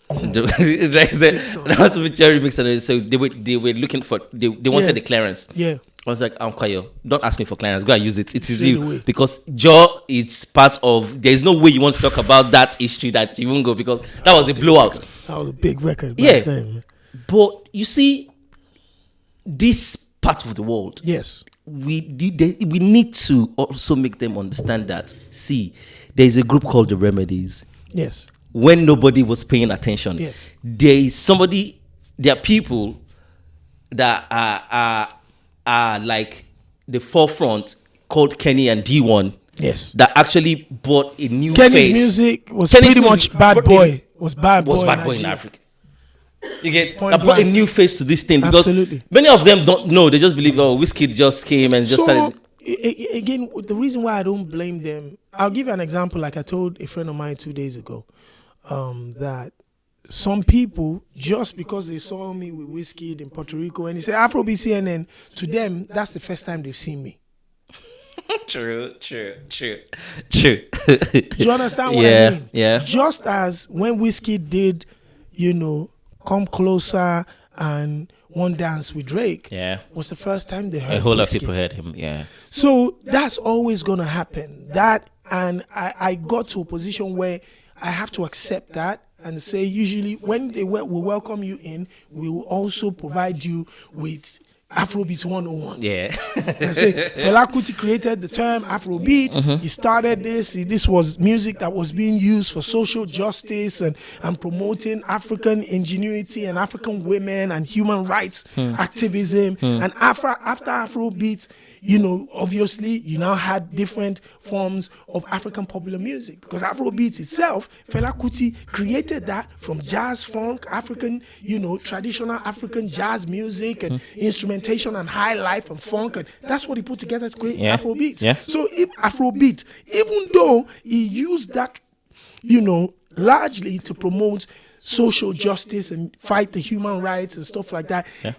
And I want to put JOI remix, and so they were looking for they wanted the clearance. Yeah. I was like, I'm quiet. Don't ask me for clearance. Go and use it. It is you. Because JOI, it's part of. There's no way you want to talk about that history that you won't go because that was a blowout. That was a big record. Back then. But you see, this part of the world. Yes. We need to also make them understand that. See, there's a group called the Remedies. Yes. When nobody was paying attention. Yes. There are people that are like the forefront called Kenny and D1. Yes. That actually brought a new Kenny's face. music was pretty much Bad Boy. Was Bad Boy in Africa. You get that brought a new face to this thing because absolutely many of them don't know. They just believe Wizkid just came and just started. again, the reason why I don't blame them, I'll give you an example. Like I told a friend of mine 2 days ago, that some people, just because they saw me with Wizkid in Puerto Rico and he said Afrobeat CNN, to them, that's the first time they've seen me. True. Do you understand what I mean? Yeah. Just as when Wizkid did, Come Closer and One Dance with Drake, was the first time they heard a whole lot of Wizkid. people heard him. Yeah. So that's always gonna happen. And I got to a position where I have to accept that and say, usually when we welcome you in, we will also provide you with Afrobeats 101. Yeah. I say Fela Kuti created the term Afrobeat. He started this. This was music that was being used for social justice and promoting African ingenuity and African women and human rights activism. And after Afrobeat, obviously you now had different forms of African popular music, because Afrobeat itself, Fela Kuti created that from jazz, funk, African, traditional African jazz music and instrumentation and high life and funk, and that's what he put together to create Afrobeat. Yeah. So if Afrobeat, even though he used that, largely to promote social justice and fight the human rights and stuff like that. Yeah.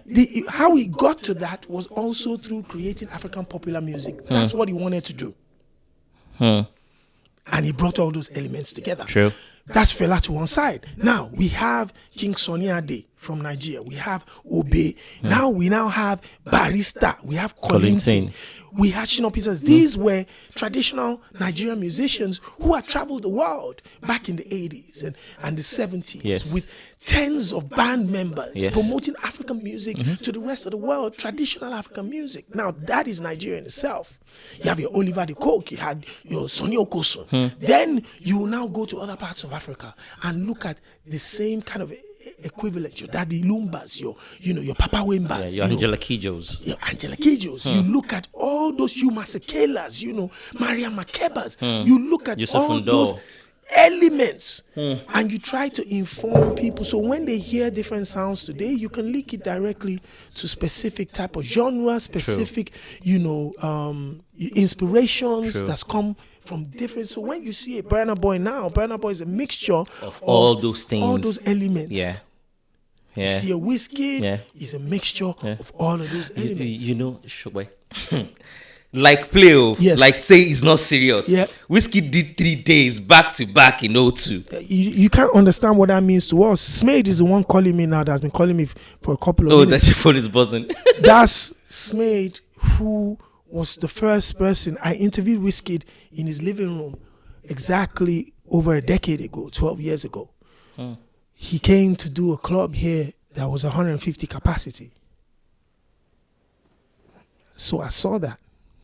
How he got to that was also through creating African popular music. That's what he wanted to do. And he brought all those elements together. True. That's Fela to one side. Now we have King Sunny Ade from Nigeria. We have Obe. Now we have Barrister. We have Kollington. We have Shina Peters. These were traditional Nigerian musicians who had traveled the world back in the 80s and the 70s with tens of band members promoting African music to the rest of the world, traditional African music. Now that is Nigeria in itself. You have your Oliver de Coke, you had your Sonny Okosun. Then you will now go to other parts of Africa and look at the same kind of equivalent, your Daddy Lumbas, your Papa Wembas, your Angela Kijos. You look at all those Hugh Masekelas, Maria Makebas. You look at Yusuf all Ndo. those elements and you try to inform people. So when they hear different sounds today, you can link it directly to specific type of genre, specific, inspirations that's come from different. So when you see a Burna Boy now, Burna Boy is a mixture of all those things, all those elements. Yeah. You see a Wizkid is a mixture of all of those elements. Shogbai. Like play, like say it's not serious. Yeah. Wizkid did 3 days back to back in 02. You can't understand what that means to us. Smade is the one calling me now, that's been calling me for a couple of minutes. That's your phone is buzzing. That's Smade, who was the first person I interviewed Wizkid in his living room exactly over a decade ago, 12 years ago. He came to do a club here that was 150 capacity. So I saw that.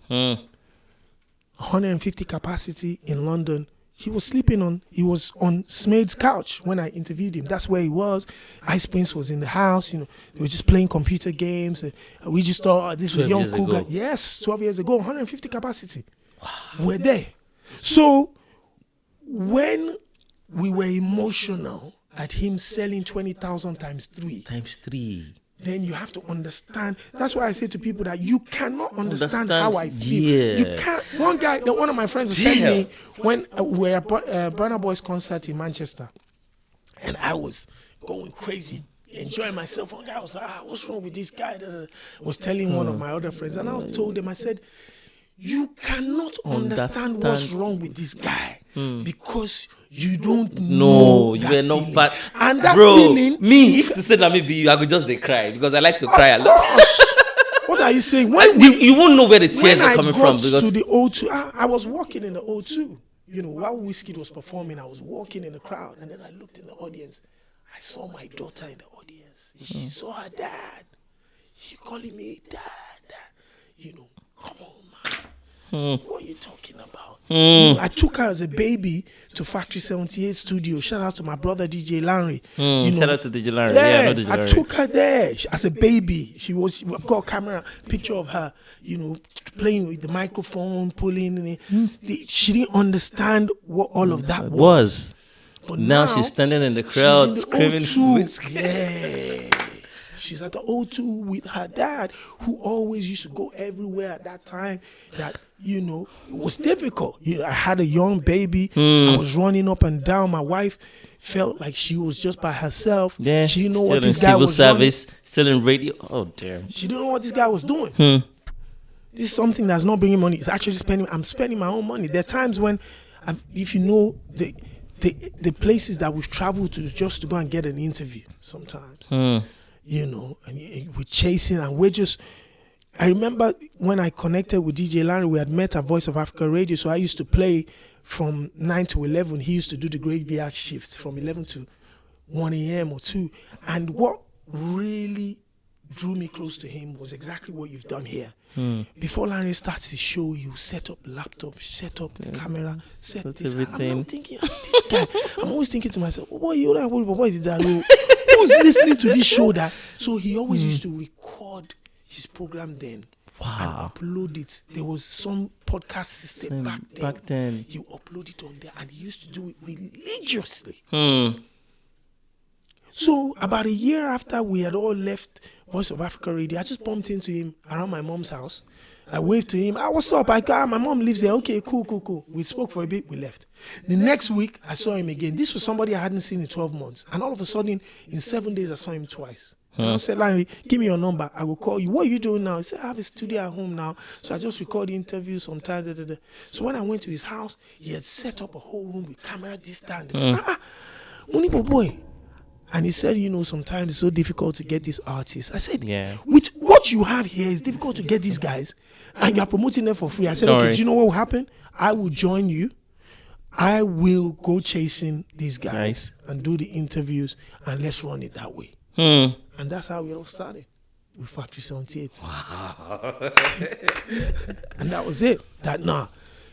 150 capacity in London. He was on Smade's couch when I interviewed him. That's where he was. Ice Prince was in the house. They were just playing computer games. And we just thought, this was young cool guy. Yes, 12 years ago, 150 capacity. Wow. We're there. So when we were emotional at him selling 20,000 times 3. Then you have to understand. That's why I say to people that you cannot understand how I feel. Yeah. You can't. One of my friends was telling me when we were at Burna Boy's concert in Manchester, and I was going crazy, enjoying myself. One guy was like, what's wrong with this guy? Was telling one of my other friends, and I told them, I said, you cannot understand what's wrong with this guy because you don't know that you are not bad. And that feeling, me, if to say that maybe I could just cry because I like to cry a lot. What are you saying? You won't know where the tears are coming from. Because to the O2, I was walking in the O2. While Wizkid was performing, I was walking in the crowd, and then I looked in the audience. I saw my daughter in the audience. She saw her dad. She calling me dad. Come on, man. What are you talking about? I took her as a baby to Factory 78 studio. Shout out to my brother DJ Larry. Shout out to DJ Larry. Yeah, I know DJ Larry. I took her there as a baby. I've got a camera picture of her, playing with the microphone, pulling. She didn't understand what all of that was. But now she's standing in the crowd screaming. Yeah. She's at the O2 with her dad, who always used to go everywhere at that time. That, you know, it was difficult. You know, I had a young baby. I was running up and down. My wife felt like she was just by herself. Yeah, she didn't know still what this in guy civil was service, still in radio. Oh damn. She didn't know what this guy was doing. This is something that's not bringing money. It's actually I'm spending my own money. There are times when, if you know the places that we've traveled to just to go and get an interview sometimes, you know, and we're chasing and we're just. I remember when I connected with DJ Larry, we had met at Voice of Africa Radio, so I used to play from 9 to 11. He used to do the graveyard shifts from 11 to 1 a.m. or 2. And what really drew me close to him was exactly what you've done here. Before Larry starts his show, he'll set up laptop, set up the camera, set this. Everything. I'm thinking, this guy. I'm always thinking to myself, what you don't worry about? What is that? Who's listening to this show? That so he always used to record his program then. And upload it. There was some podcast system back then. You upload it on there, and he used to do it religiously. So about a year after we had all left Voice of Africa Radio, I just bumped into him around my mom's house. I waved to him. What's up? My mom lives there. Okay, cool. We spoke for a bit. We left. The next week, I saw him again. This was somebody I hadn't seen in 12 months. And all of a sudden, in 7 days, I saw him twice. And I said, Larry, give me your number. I will call you. What are you doing now? He said, I have a studio at home now. So I just record interviews sometimes. So when I went to his house, he had set up a whole room with camera, this, that, and that. Munibo boy. And he said, you know, sometimes it's so difficult to get these artists. I said, with what you have here, it's difficult to get these guys. And you're promoting them for free. I said, okay, do you know what will happen? I will join you. I will go chasing these guys and do the interviews. And let's run it that way. And that's how we all started with Factory 78. Wow. And that was it. That,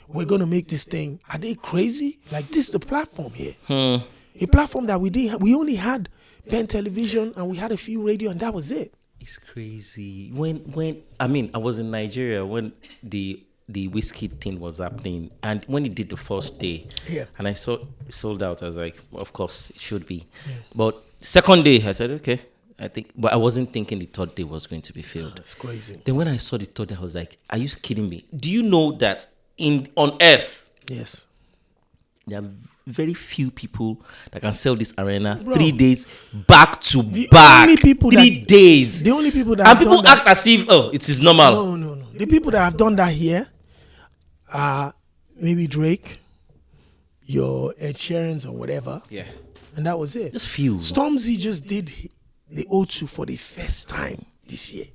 we're going to make this thing. Are they crazy? Like, this is the platform here. A platform that we only had Ben Television and we had a few radio and that was it. It's crazy. When I was in Nigeria when the whiskey thing was happening, and when it did the first day, and I saw it sold out, I was like, well, of course it should be. But second day, I said, okay, but I wasn't thinking the third day was going to be filled. That's crazy. Then when I saw the third day, I was like, are you kidding me? Do you know that on Earth, there are very few people that can sell this arena 3 days back to back. Only people 3 days. The only people that and people act as if it is normal. No. The people that have done that here are maybe Drake, your Ed Sheerans or whatever. Yeah. And that was it. Just few. Stormzy just did the O2 for the first time this year.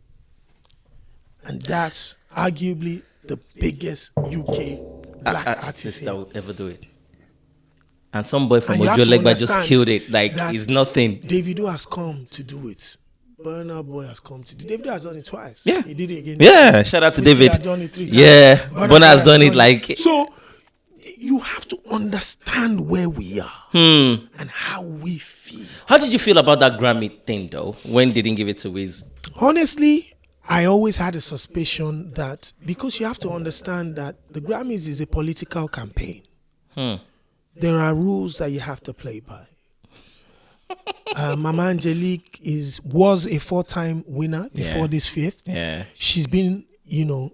And that's arguably the biggest UK black artist that would ever do it. And some boy from Ojo Legba just killed it. Like, it's nothing. Davido has come to do it. Burna Boy has come to do it. Davido has done it twice. Yeah. He did it again. Yeah, shout out to David. Has done it 3 times. Yeah, Burna has done it like... So, you have to understand where we are and how we feel. How did you feel about that Grammy thing, though, when they didn't give it to Wiz? Honestly, I always had a suspicion that, because you have to understand that the Grammys is a political campaign. There are rules that you have to play by. Mama Angelique was a 4-time winner before this 5th. Yeah. She's been,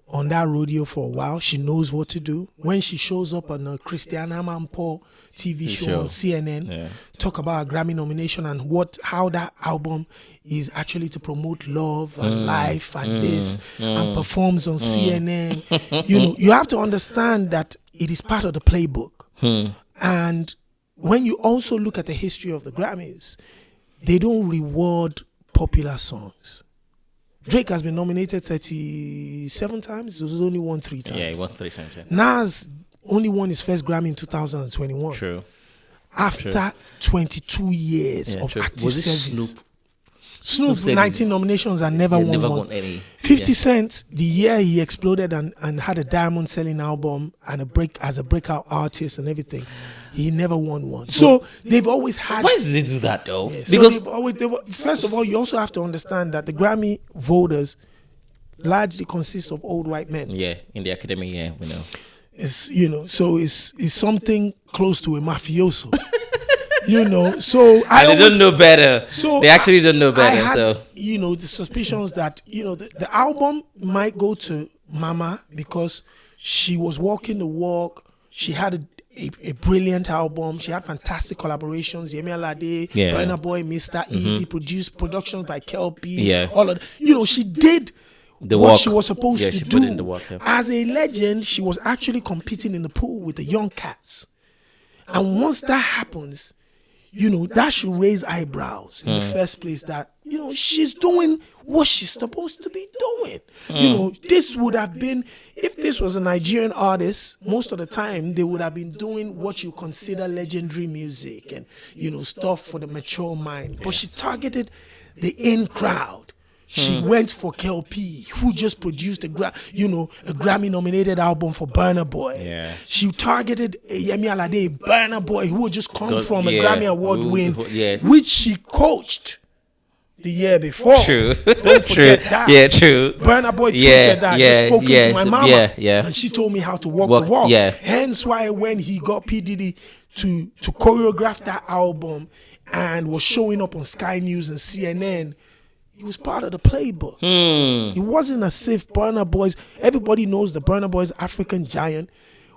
on that rodeo for a while. She knows what to do. When she shows up on a Christiana Mampo TV show on CNN, talk about a Grammy nomination and how that album is actually to promote love and life and this, and performs on CNN. You have to understand that it is part of the playbook. And when you also look at the history of the Grammys, they don't reward popular songs. Drake has been nominated 37 times. He was only won 3 times. Yeah, he won 3 times. Yeah. Nas only won his first Grammy in 2021. True. After 22 years of active service. Snoop 19 nominations and never won any. 50 Cent, the year he exploded and had a diamond-selling album and as a breakout artist and everything, he never won one. So they've always had... Why did they do that, though? Yeah, because... first of all, you also have to understand that the Grammy voters largely consist of old white men. Yeah, in the academy, yeah, we know. It's, so it's something close to a mafioso. You know, so they don't know better. So they actually don't know better. So the suspicions that the album might go to Mama because she was walking the walk. She had a brilliant album. She had fantastic collaborations. Yemi Alade, Burna Boy, Mr. Easy, productions by Kelpie. All of she did what she was supposed to do. As a legend, she was actually competing in the pool with the young cats. And once that happens, that should raise eyebrows in the first place that, she's doing what she's supposed to be doing. This would have been, if this was a Nigerian artist, most of the time they would have been doing what you consider legendary music and, stuff for the mature mind. But she targeted the in crowd. She went for KLP, who just produced a Grammy-nominated album for Burna Boy. Yeah. She targeted Yemi Alade, Burna Boy, who had just come from a Grammy Award win, which she coached the year before. True. Don't forget that. Yeah, true. Burna Boy tweeted that. Just spoken to my mama. And she told me how to walk the walk. Hence why when he got P. Diddy to choreograph that album and was showing up on Sky News and CNN, he was part of the playbook. It wasn't as if Burna Boy's, everybody knows the Burna Boy's African Giant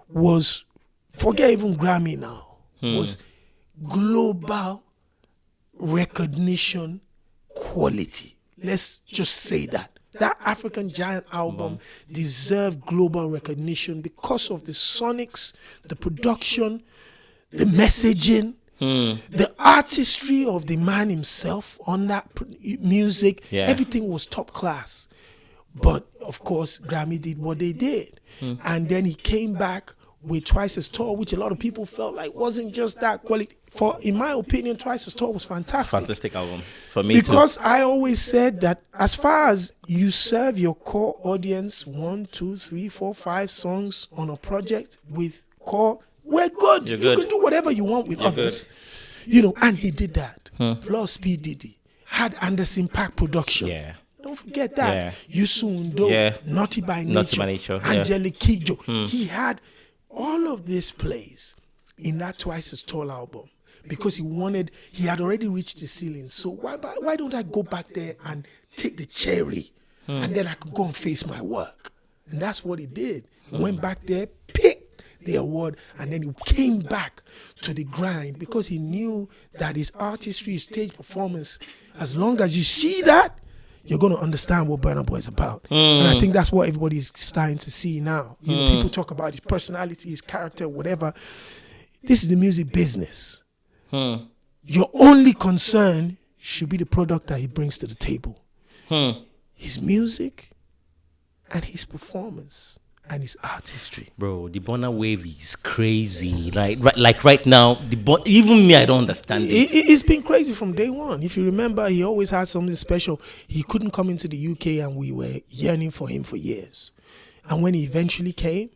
was, forget even Grammy now, was global recognition quality. Let's just say that. That African Giant album deserved global recognition because of the sonics, the production, the messaging, the artistry of the man himself on that music. Everything was top class. But of course, Grammy did what they did. And then he came back with Twice as Tall, which a lot of people felt like wasn't just that quality. In my opinion, Twice as Tall was fantastic. Fantastic album for me because I always said that as far as you serve your core audience 1, 2, 3, 4, 5 songs on a project with core, we're good. You can do whatever you want with others. Good. And he did that. Plus P. Diddy had Anderson .Paak production. Don't forget that. Yusu Ndo, Naughty by Nature, Angelique Kidjo. He had all of these plays in that Twice as Tall album because he had already reached the ceiling. So why don't I go back there and take the cherry and then I could go and face my work? And that's what he did. He went back there, picked the award, and then he came back to the grind because he knew that his artistry, his stage performance, as long as you see that, you're going to understand what Burna Boy is about. And I think that's what everybody's starting to see now. People talk about his personality, his character, whatever. This is the music business. Your only concern should be the product that he brings to the table. His music and his performance and his artistry. Bro, the Burna wave is crazy. Like right now, even me, I don't understand it. It's been crazy from day one. If you remember, he always had something special. He couldn't come into the UK and we were yearning for him for years. And when he eventually came,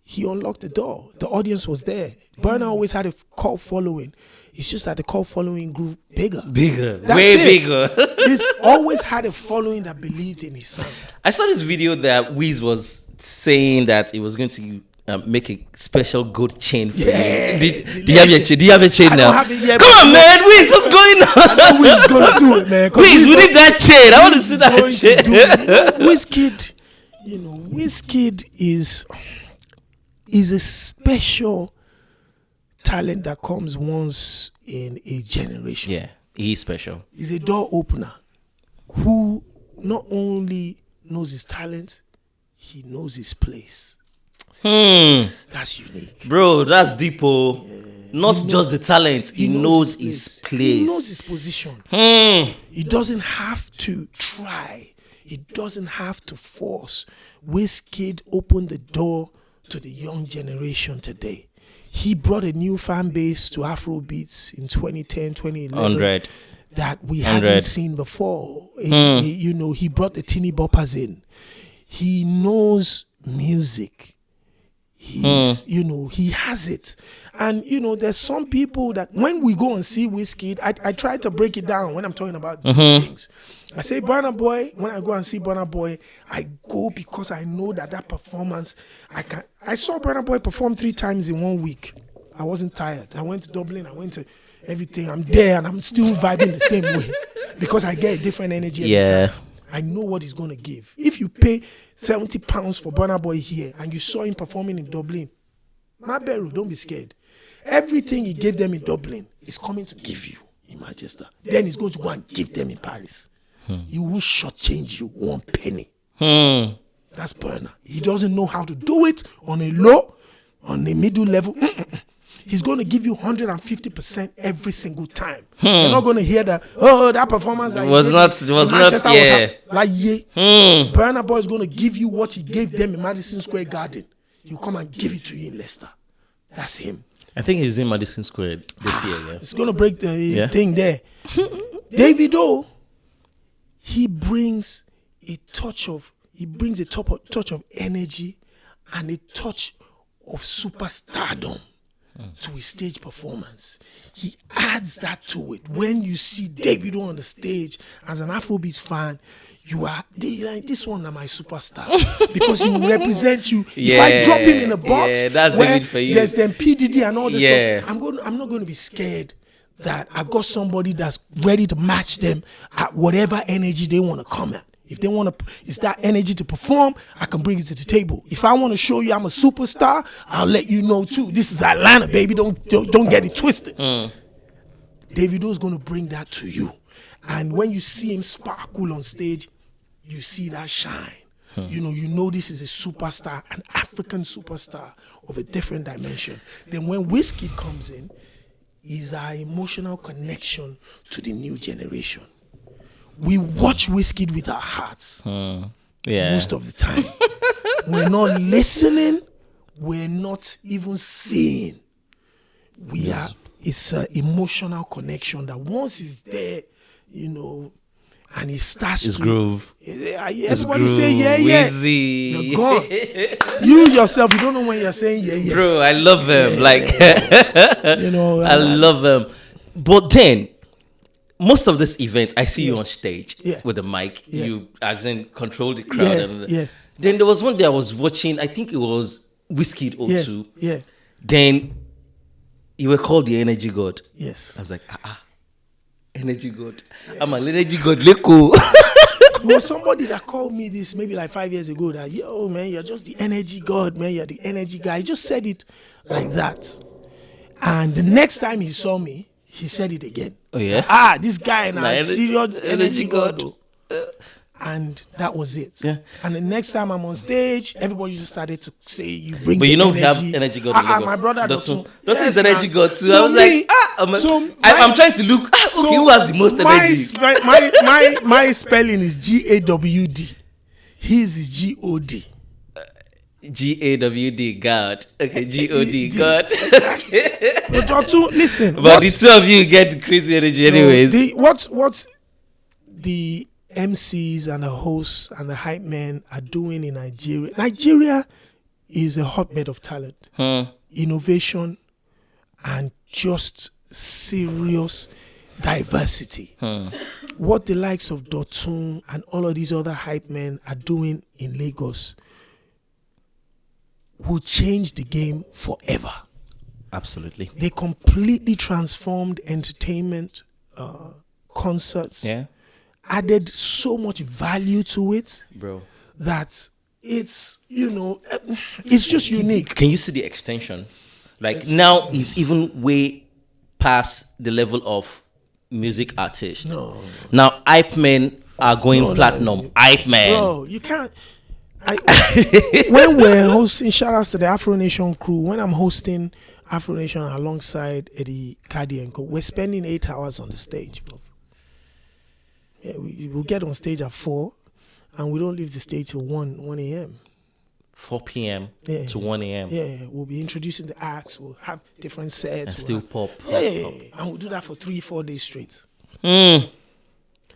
he unlocked the door. The audience was there. Burna always had a cult following. It's just that the cult following grew bigger. Bigger. He's always had a following that believed in his sound. I saw this video that Wiz was saying that he was going to make a special gold chain for you. Do you have your chain? Do you have a chain now? I don't have it yet. Come on, man. Wiz, what's going on? I know Wiz is going to do it, man. Wiz, we need that chain. I want to see that chain. Wizkid is a special talent that comes once in a generation. Yeah, he's special. He's a door opener who not only knows his talent, he knows his place. That's unique. Bro, that's deep. Not just the talent, he knows his place. He knows his position. He doesn't have to try. He doesn't have to force. Wizkid opened the door to the young generation today. He brought a new fan base to Afrobeats in 2010, 2011 100. that we hadn't seen before. He brought the teeny boppers in. He knows music. He has it. And, there's some people that when we go and see Wizkid, I try to break it down when I'm talking about things. I say Burna Boy, when I go and see Burna Boy, I go because I know that performance, I saw Burna Boy perform 3 times in 1 week I wasn't tired. I went to Dublin. I went to everything. I'm there and I'm still vibing the same way because I get a different energy every time. I know what he's going to give. If you pay £70 for Burna Boy here and you saw him performing in Dublin, Maberu, don't be scared. Everything he gave them in Dublin is coming to give you in Manchester. Then he's going to go and give them in Paris. He won't shortchange you one penny. That's Burna. He doesn't know how to do it on a low, on a middle level. He's going to give you 150% every single time. You're not going to hear that, that performance was not, yeah. Burna Boy is going to give you what he gave them in Madison Square Garden. He'll come and give it to you in Leicester. That's him. I think he's in Madison Square this year. Yeah. It's going to break the thing there. Davido, he brings a touch of energy and a touch of superstardom to his stage performance. He adds that to it. When you see Davido on the stage as an Afrobeats fan, you are like, this one is my superstar because he will represent you. If I drop him in a box that's where for you. There's them PDD and all this stuff, I'm not going to be scared that I got somebody that's ready to match them at whatever energy they want to come at. If they want to, it's that energy to perform, I can bring it to the table. If I want to show you I'm a superstar, I'll let you know too. This is Atlanta, baby. Don't get it twisted. Davido's going to bring that to you. And when you see him sparkle on stage, you see that shine. You know this is a superstar, an African superstar of a different dimension. Then when Whiskey comes in, is our emotional connection to the new generation. We watch Whiskey with our hearts most of the time. We're not listening. We're not even seeing. It's an emotional connection that once it's there, and it starts to groove. Everybody say yeah. You're gone. You yourself, you don't know when you're saying yeah. Bro, I love them. I love them. But then, most of this event, I see you on stage with a mic. You, as in, control the crowd. Then there was one day I was watching. I think it was Whiskey O2. Yeah. Then you were called the Energy God. Yes. I was like, Energy God. I'm an Energy God. Leko. There was somebody that called me this maybe like 5 years ago that, yo, man, you're just the Energy God, man. You're the Energy guy. He just said it like that. And the next time he saw me, he said it again. Oh, yeah? This guy now, serious Energy God. And that was it. Yeah. And the next time I'm on stage, everybody just started to say, you bring but the energy. Have Energy God in Lagos. My brother Dotun is Energy God too. So I was I'm trying to look, who has the most energy? My spelling is GAWD. His is GOD. GAWD, God. Okay, GOD, God. But Dotun, listen. But the two of you get crazy energy anyways. What the MCs and the hosts and the hype men are doing in Nigeria. Nigeria is a hotbed of talent, innovation, and just serious diversity. What the likes of Dotun and all of these other hype men are doing in Lagos will change the game forever. Absolutely. They completely transformed entertainment, concerts. Yeah. Added so much value to it, bro, that it's it's just unique. Can you see the extension? Now it's even way past the level of music artists. No. Now hype men are going platinum. No. Hype men. Bro, you can't. When we're hosting, shout outs to the Afro Nation crew. When I'm hosting Afro Nation alongside Eddie Cardi and Co, we're spending 8 hours on the stage, bro. Yeah, we'll get on stage at 4 and we don't leave the stage till 1 a.m. 4 p.m. to 1 a.m. Yeah, we'll be introducing the acts, we'll have different sets. And still pop. Yeah, and we'll do that for 3-4 days straight.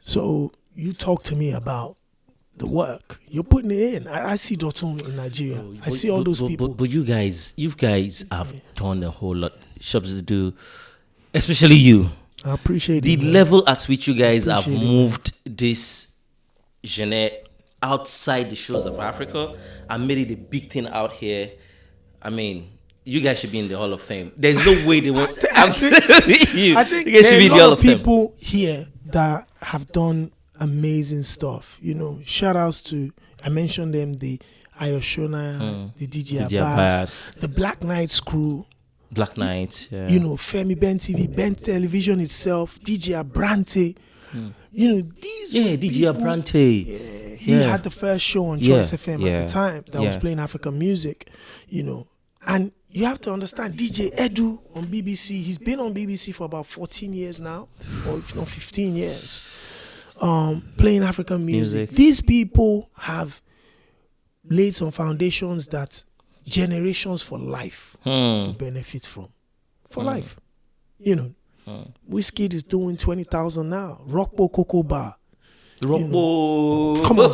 So you talk to me about the work. You're putting it in. I see Dotun in Nigeria. I see all those people. But you guys have done a whole lot. Shops to do, especially you. I appreciate the level at which you guys have moved this genre outside the shores of Africa and made it a big thing out here. I mean, you guys should be in the Hall of Fame. There's no way they won't. I think you there guys should be in are the a Hall lot of of Fame. people here that have done amazing stuff. Shout outs to, I mentioned them, the Ayoshona, the DJ Abbas, the Black Knights crew. Black Knight, yeah. Femi Ben TV, Ben Television itself, DJ Abrante. These DJ Abrante. He had the first show on Choice FM at the time that was playing African music, And you have to understand, DJ Edu on BBC, he's been on BBC for about 14 years now, or if not 15 years, playing African music. These people have laid some foundations that generations for life will benefit from. For life. Wizkid is doing 20,000 now. Rockbo Cocoa Bar. Rockbo. Come on.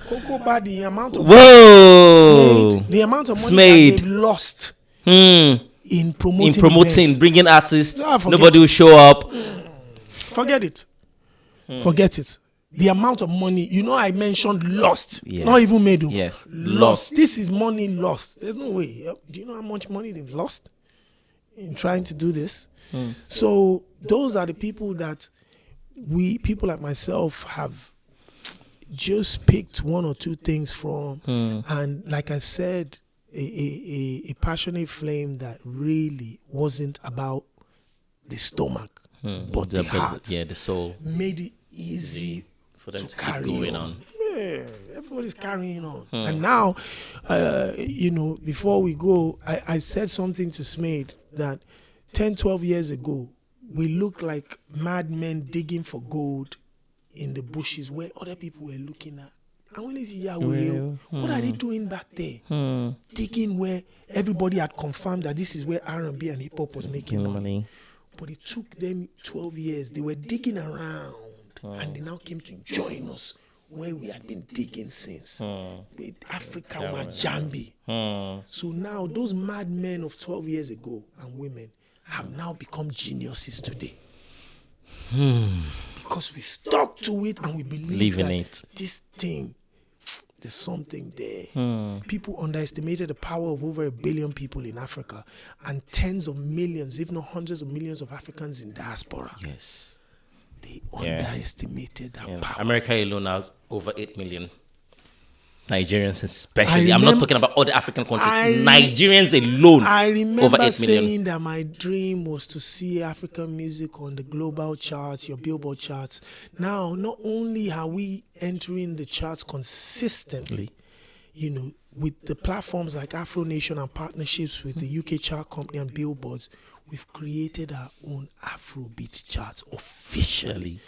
Cocoa Bar, the amount of the amount of money that they've lost in promoting events. Bringing artists. Nobody will show up. Forget it. Forget it. The amount of money, I mentioned lost. Yes. Not even made. Yes. Lost. This is money lost. There's no way. Do you know how much money they've lost in trying to do this? So those are the people that people like myself have just picked one or two things from. And like I said, a passionate flame that really wasn't about the stomach, but the heart. Yeah, the soul. Made it easy for them to carry keep going on. Yeah, everybody's carrying on. And now, before we go, I said something to Smade that 10, 12 years ago, we looked like madmen digging for gold in the bushes where other people were looking at. And when they see what are they doing back there? Digging where everybody had confirmed that this is where R&B and hip hop was making money. But it took them 12 years. They were digging around. And they now came to join us where we had been digging since with Africa Wajambi. So now those madmen of 12 years ago and women have now become geniuses today. Because we stuck to it and we believe that this thing, there's something there. People underestimated the power of over 1 billion people in Africa and tens of millions, if not hundreds of millions of Africans in diaspora. Yes. They underestimated that power. America alone has over 8 million Nigerians, especially. I'm not talking about other African countries. Nigerians alone. I remember over 8 million. saying that my dream was to see African music on the global charts, your Billboard charts. Now, not only are we entering the charts consistently, with the platforms like Afro Nation and partnerships with the UK chart company and Billboards, we've created our own Afrobeat charts officially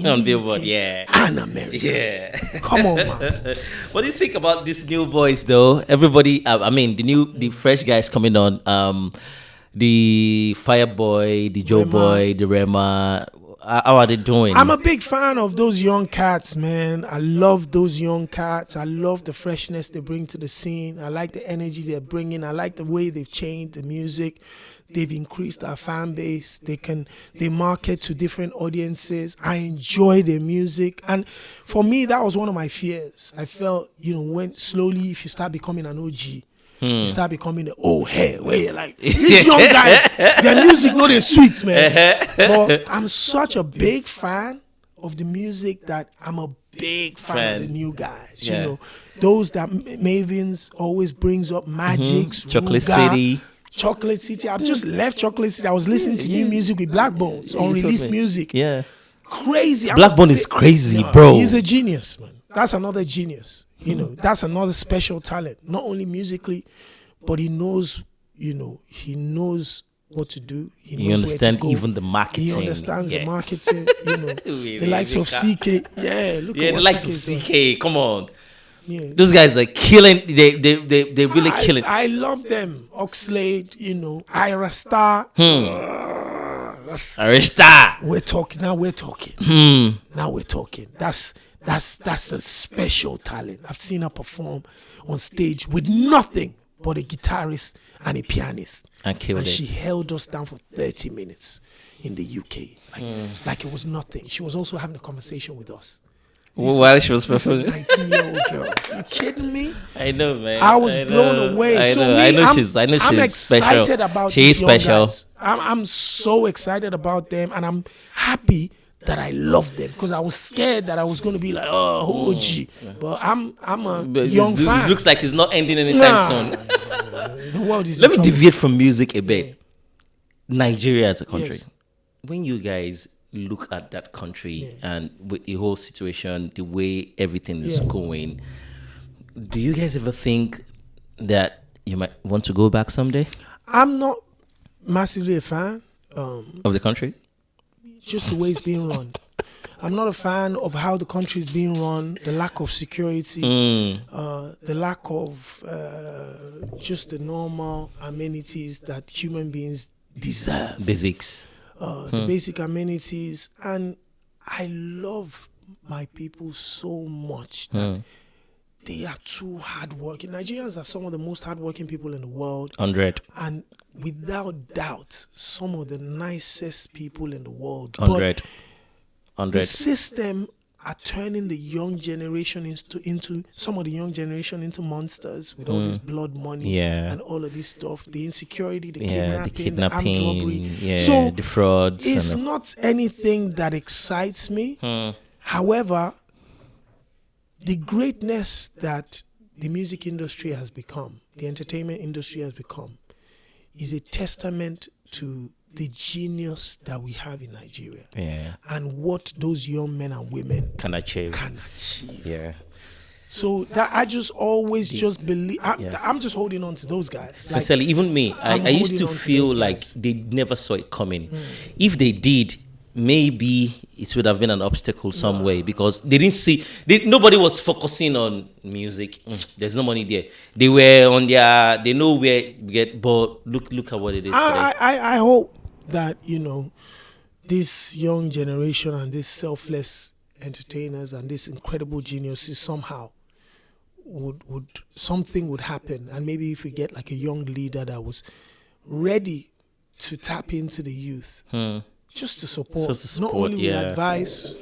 on Billboard, and America. Yeah, come on, man. What do you think about these new boys, though? Everybody, the fresh guys coming on, the Fireboy, the Joe Boy, the Rema. How are they doing? I'm a big fan of those young cats, man. I love those young cats. I love the freshness they bring to the scene. I like the energy they're bringing. I like the way they've changed the music. They've increased our fan base. They market to different audiences. I enjoy their music. And for me, that was one of my fears. I felt, when slowly, if you start becoming an OG, you start becoming where you're like, these young guys, their music, no, they're sweet, man. But I'm such a big fan of the music that I'm a big fan of the new guys. Those that Mavins always brings up, Magics, Chocolate Ruga, City. Chocolate City. I've just left Chocolate City. I was listening to new music with Black Bones, unreleased music. Yeah. Crazy. Black Bone is crazy, bro. He's a genius, man. That's another genius. That's another special talent. Not only musically, but he knows, he knows what to do. He understands even the marketing. He understands the marketing. The likes of CK. Yeah, look at what the likes of CK. Come on. Yeah. Those guys are killing. They really killing. I love them. Oxlade, Ira Star. Ira Star. We're talking. Now we're talking. Now we're talking. That's a special talent. I've seen her perform on stage with nothing but a guitarist and a pianist. And killed it. She held us down for 30 minutes in the UK. Like it was nothing. She was also having a conversation with us. While she was performing. 19-year-old girl. You kidding me? I know, man. I was blown away. I So know. me, I know I'm she's excited special. about She these is young special. guys. I'm so excited about them, and I'm happy that I love them, because I was scared that I was going to be like, oh, OG. But I'm a young fan. It looks like it's not ending anytime soon. The world is. Let me deviate from music a bit. Yeah. Nigeria as a country. Yes. When you guys look at that country and with the whole situation, the way everything is going, do you guys ever think that you might want to go back someday? I'm not massively a fan of the country? Just the way it's being run. I'm not a fan of how the country is being run, the lack of security, the lack of just the normal amenities that human beings deserve. Basics. The basic amenities. And I love my people so much that they are too hardworking. Nigerians are some of the most hardworking people in the world. 100. And without doubt, some of the nicest people in the world. 100. But the system are turning the young generation into some of the young generation into monsters with all this blood money and all of this stuff, the insecurity, the kidnapping, the armed robbery. So the frauds. It's not anything that excites me. However, the greatness that the music industry has become, the entertainment industry has become, is a testament to the genius that we have in Nigeria, and what those young men and women can achieve. Yeah. So that I just always just believe. I'm just holding on to those guys. Sincerely, even me, I used to feel like they never saw it coming. If they did, maybe it would have been an obstacle some way, because they didn't see. Nobody was focusing on music. There's no money there. They were on their. They know where we get. But look at what it is today. I hope that, this young generation and these selfless entertainers and these incredible geniuses somehow something would happen, and maybe if we get like a young leader that was ready to tap into the youth, just to support, not only with advice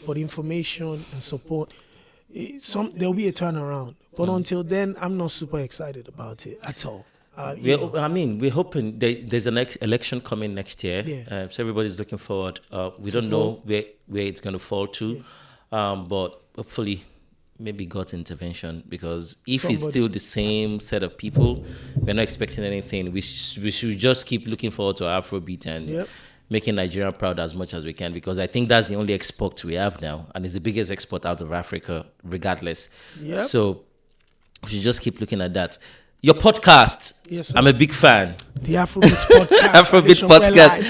but information and support. There'll be a turnaround, but until then, I'm not super excited about it at all. We're hoping there's an election coming next year, so everybody's looking forward. We don't know where it's going to fall to, but hopefully, maybe God's intervention, because if it's still the same set of people, we're not expecting anything. We should just keep looking forward to our Afrobeat and making Nigeria proud as much as we can, because I think that's the only export we have now, and it's the biggest export out of Africa, regardless. So we should just keep looking at that. Your podcast, yes, sir. I'm a big fan. The Afrobeats podcast. Afrobeats podcast.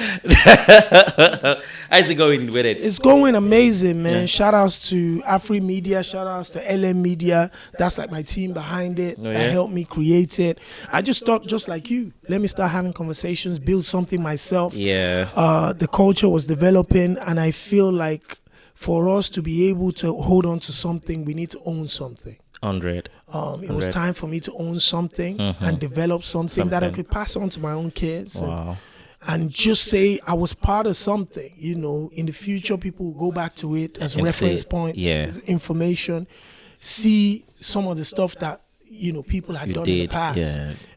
How's it going with it? It's going amazing, man. Shout outs to Afri Media. Shout outs to LM Media. That's like my team behind it. That helped me create it. I just thought, just like you, let me start having conversations, build something myself. The culture was developing, and I feel like for us to be able to hold on to something, we need to own something. 100. It was time for me to own something and develop something that I could pass on to my own kids. And just say I was part of something. In the future, people will go back to it as reference points, information, see some of the stuff that people had done in the past.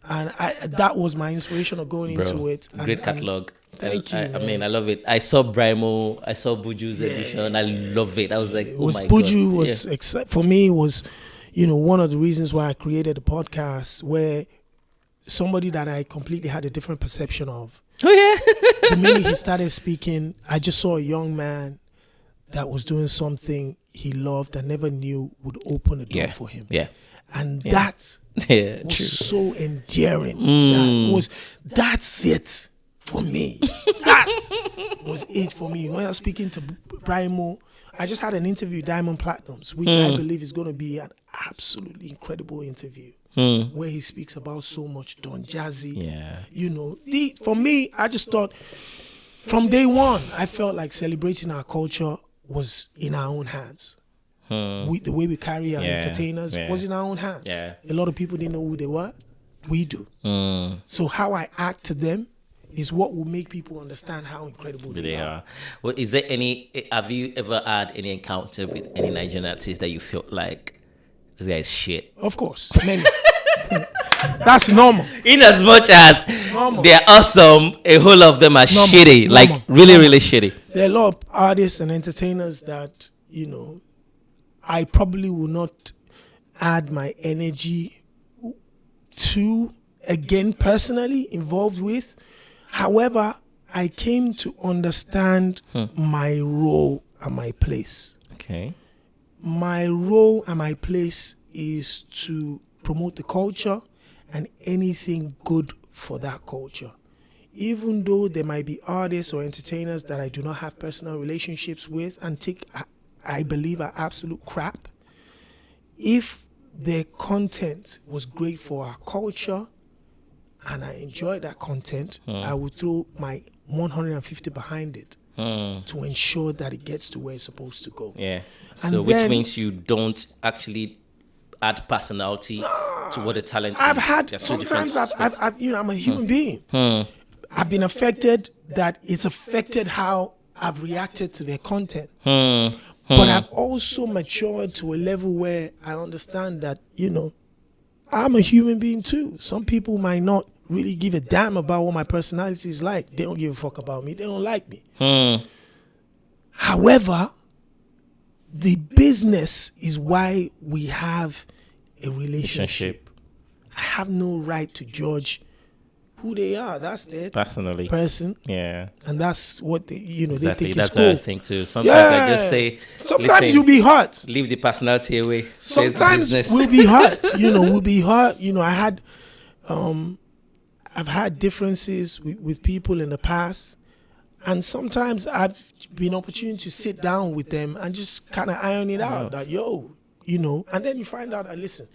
And that was my inspiration of going into it. Great catalog. Thank you. I love it. I saw Brimo, I saw Buju's edition. I love it. I was like, oh my Buju God. was for me was one of the reasons why I created a podcast, where somebody that I completely had a different perception of. The minute he started speaking, I just saw a young man that was doing something he loved and never knew would open a door for him. And that was so endearing. That's it for me. That was it for me. When I was speaking to Brimo, I just had an interview, Diamond Platinums, which I believe is going to be an absolutely incredible interview, where he speaks about so much Don Jazzy. For me, I just thought from day one, I felt like celebrating our culture was in our own hands. The way we carry our entertainers was in our own hands. A lot of people didn't know who they were. We do. So how I act to them is what will make people understand how incredible they are. Well, have you ever had any encounter with any Nigerian artist that you felt like this guy is shit? Of course, many. That's normal. In as much as they're awesome, a whole lot of them are shitty. Like really shitty. There are a lot of artists and entertainers that, I probably will not add my energy to, again, personally involved with. However, I came to understand my role and my place. Okay. My role and my place is to promote the culture and anything good for that culture. Even though there might be artists or entertainers that I do not have personal relationships with and I believe are absolute crap, if their content was great for our culture and I enjoyed that content, I would throw my 150 behind it to ensure that it gets to where it's supposed to go. Yeah. So which means you don't actually add personality to what the talent is. Sometimes I'm a human being. I've been affected that it's affected how I've reacted to their content. But I've also matured to a level where I understand that, I'm a human being too. Some people might not really give a damn about what my personality is like. They don't give a fuck about me. They don't like me. However, the business is why we have a relationship. I have no right to judge who they are. That's their person. Yeah. And that's what they exactly. they think that's is cool. What I think too. Sometimes I just say, sometimes you'll be hurt. Leave the personality away. Sometimes we'll be hurt. We'll be hurt. I've had differences with people in the past. And sometimes I've been opportunity to sit down with them and just kind of iron it out. That, and then you find out that, listen,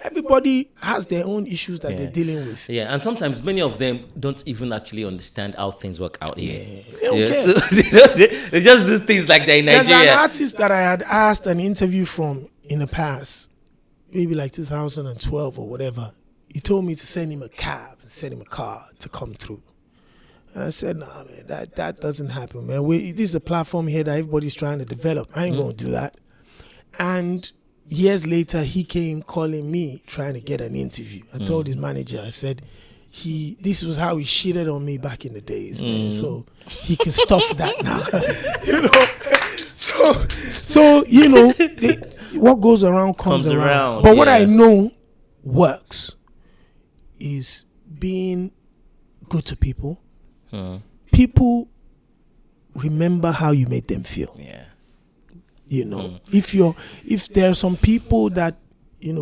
everybody has their own issues that they're dealing with. Yeah, and sometimes many of them don't even actually understand how things work out here. They don't care. So, they just do things like that in Nigeria. There's an artist that I had asked an interview from in the past, maybe like 2012 or whatever. He told me to send him a cab, send him a car to come through. And I said, nah, man, that doesn't happen, man. This is a platform here that everybody's trying to develop. I ain't going to do that. And years later, he came calling me, trying to get an interview. I told his manager, I said, this was how he shitted on me back in the days, man. So he can stuff that now. What goes around comes around. But what I know works is being good to people. People remember how you made them feel. Yeah. If there are some people that,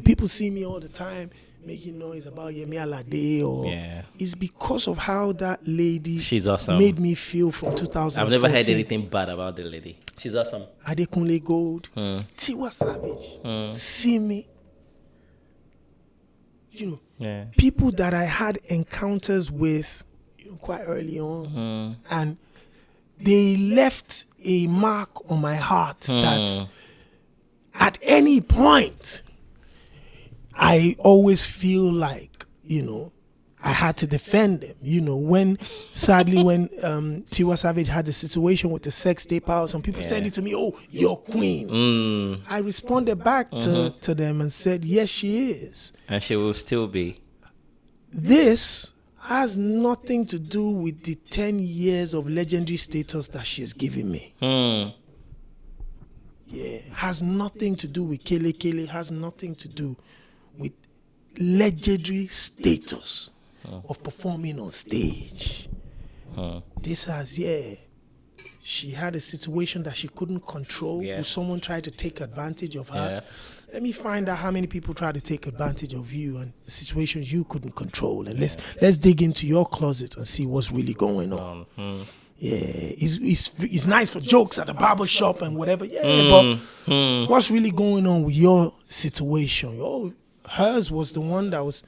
people see me all the time making noise about Yemi Alade it's because of how that lady she's awesome. Made me feel from 2014. I've never heard anything bad about the lady. She's awesome. Adekunle Gold, Tiwa Savage, Simi. People that I had encounters with quite early on, and they left a mark on my heart that at any point I always feel like I had to defend them. When Tiwa Savage had the situation with the sex tape out, some people said it to me, "Oh, you're queen." I responded back to them and said, "Yes, she is, and she will still be." This has nothing to do with the 10 years of legendary status that she has given me. Has nothing to do with Kele Kele, has nothing to do with legendary status of performing on stage. This has, she had a situation that she couldn't control, where someone tried to take advantage of her. Let me find out how many people try to take advantage of you and the situations you couldn't control. And let's dig into your closet and see what's really going on. It's nice for jokes at the barber shop and whatever. But what's really going on with your situation? Hers was the one that was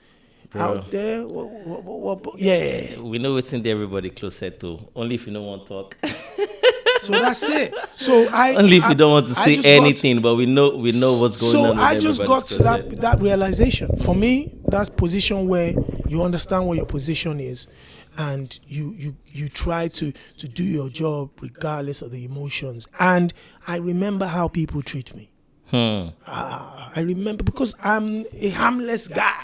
out there. We know it's in there, everybody closer to. Only if you don't want to talk. So that's it. So only if you don't want to say anything, but we know what's going on. So I just got to that realization. For me, that's position where you understand what your position is, and you try to do your job regardless of the emotions. And I remember how people treat me. I remember, because I'm a harmless guy.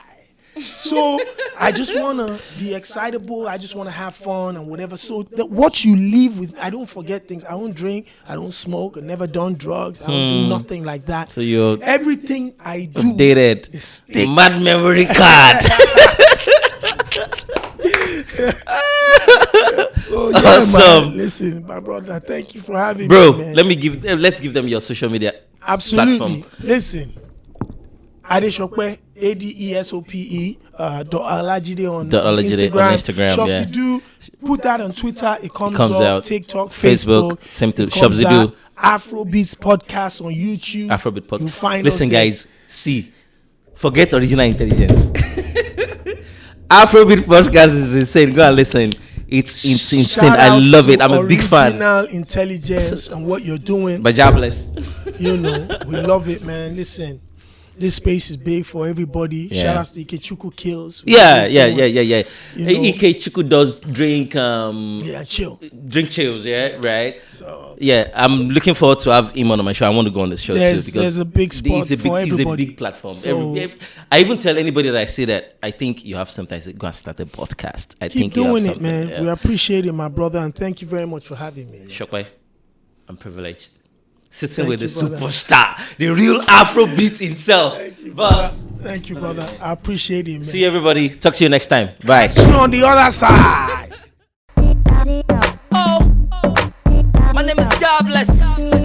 So I just want to be excitable. I just want to have fun and whatever. So what you leave with, I don't forget things. I don't drink. I don't smoke. I never done drugs. I don't do nothing like that. So you're everything I do updated. Is thick. Mad memory card. So yeah, awesome. Man, listen, my brother, thank you for having me, man. Let's give them your social media. Absolutely. Platform. Listen, Adesope, ADESOPE, Olajide on Instagram. Shopsy Do, put that on Twitter. It comes out. TikTok, Facebook, same to Shopsy Do. Afrobeats podcast on YouTube. Afrobeat podcast. Listen, guys, forget original intelligence. Afrobeat podcast is insane. Go and listen. It's insane. I love it. I'm a big fan. Original intelligence and what you're doing. But jobless. You know, we love it, man. Listen, this space is big for everybody. Yeah. Shout out to Ikechukwu Kills. Yeah. Ikechukwu does drink. Chill. Drink chills, yeah, right. So yeah, I'm looking forward to have him on my show. I want to go on the show too, because there's a big spot for everybody. It's a big platform. So, I even tell anybody that I say that I think you have something. I say, go and start a podcast. Keep doing it, man. Yeah. We appreciate it, my brother, and thank you very much for having me. Shokpai, I'm privileged. Sitting with the superstar, the real Afrobeat himself. Thank you, boss. Thank you, brother. I appreciate it, man. See you, everybody. Talk to you next time. Bye. See you on the other side. My name is Jobless.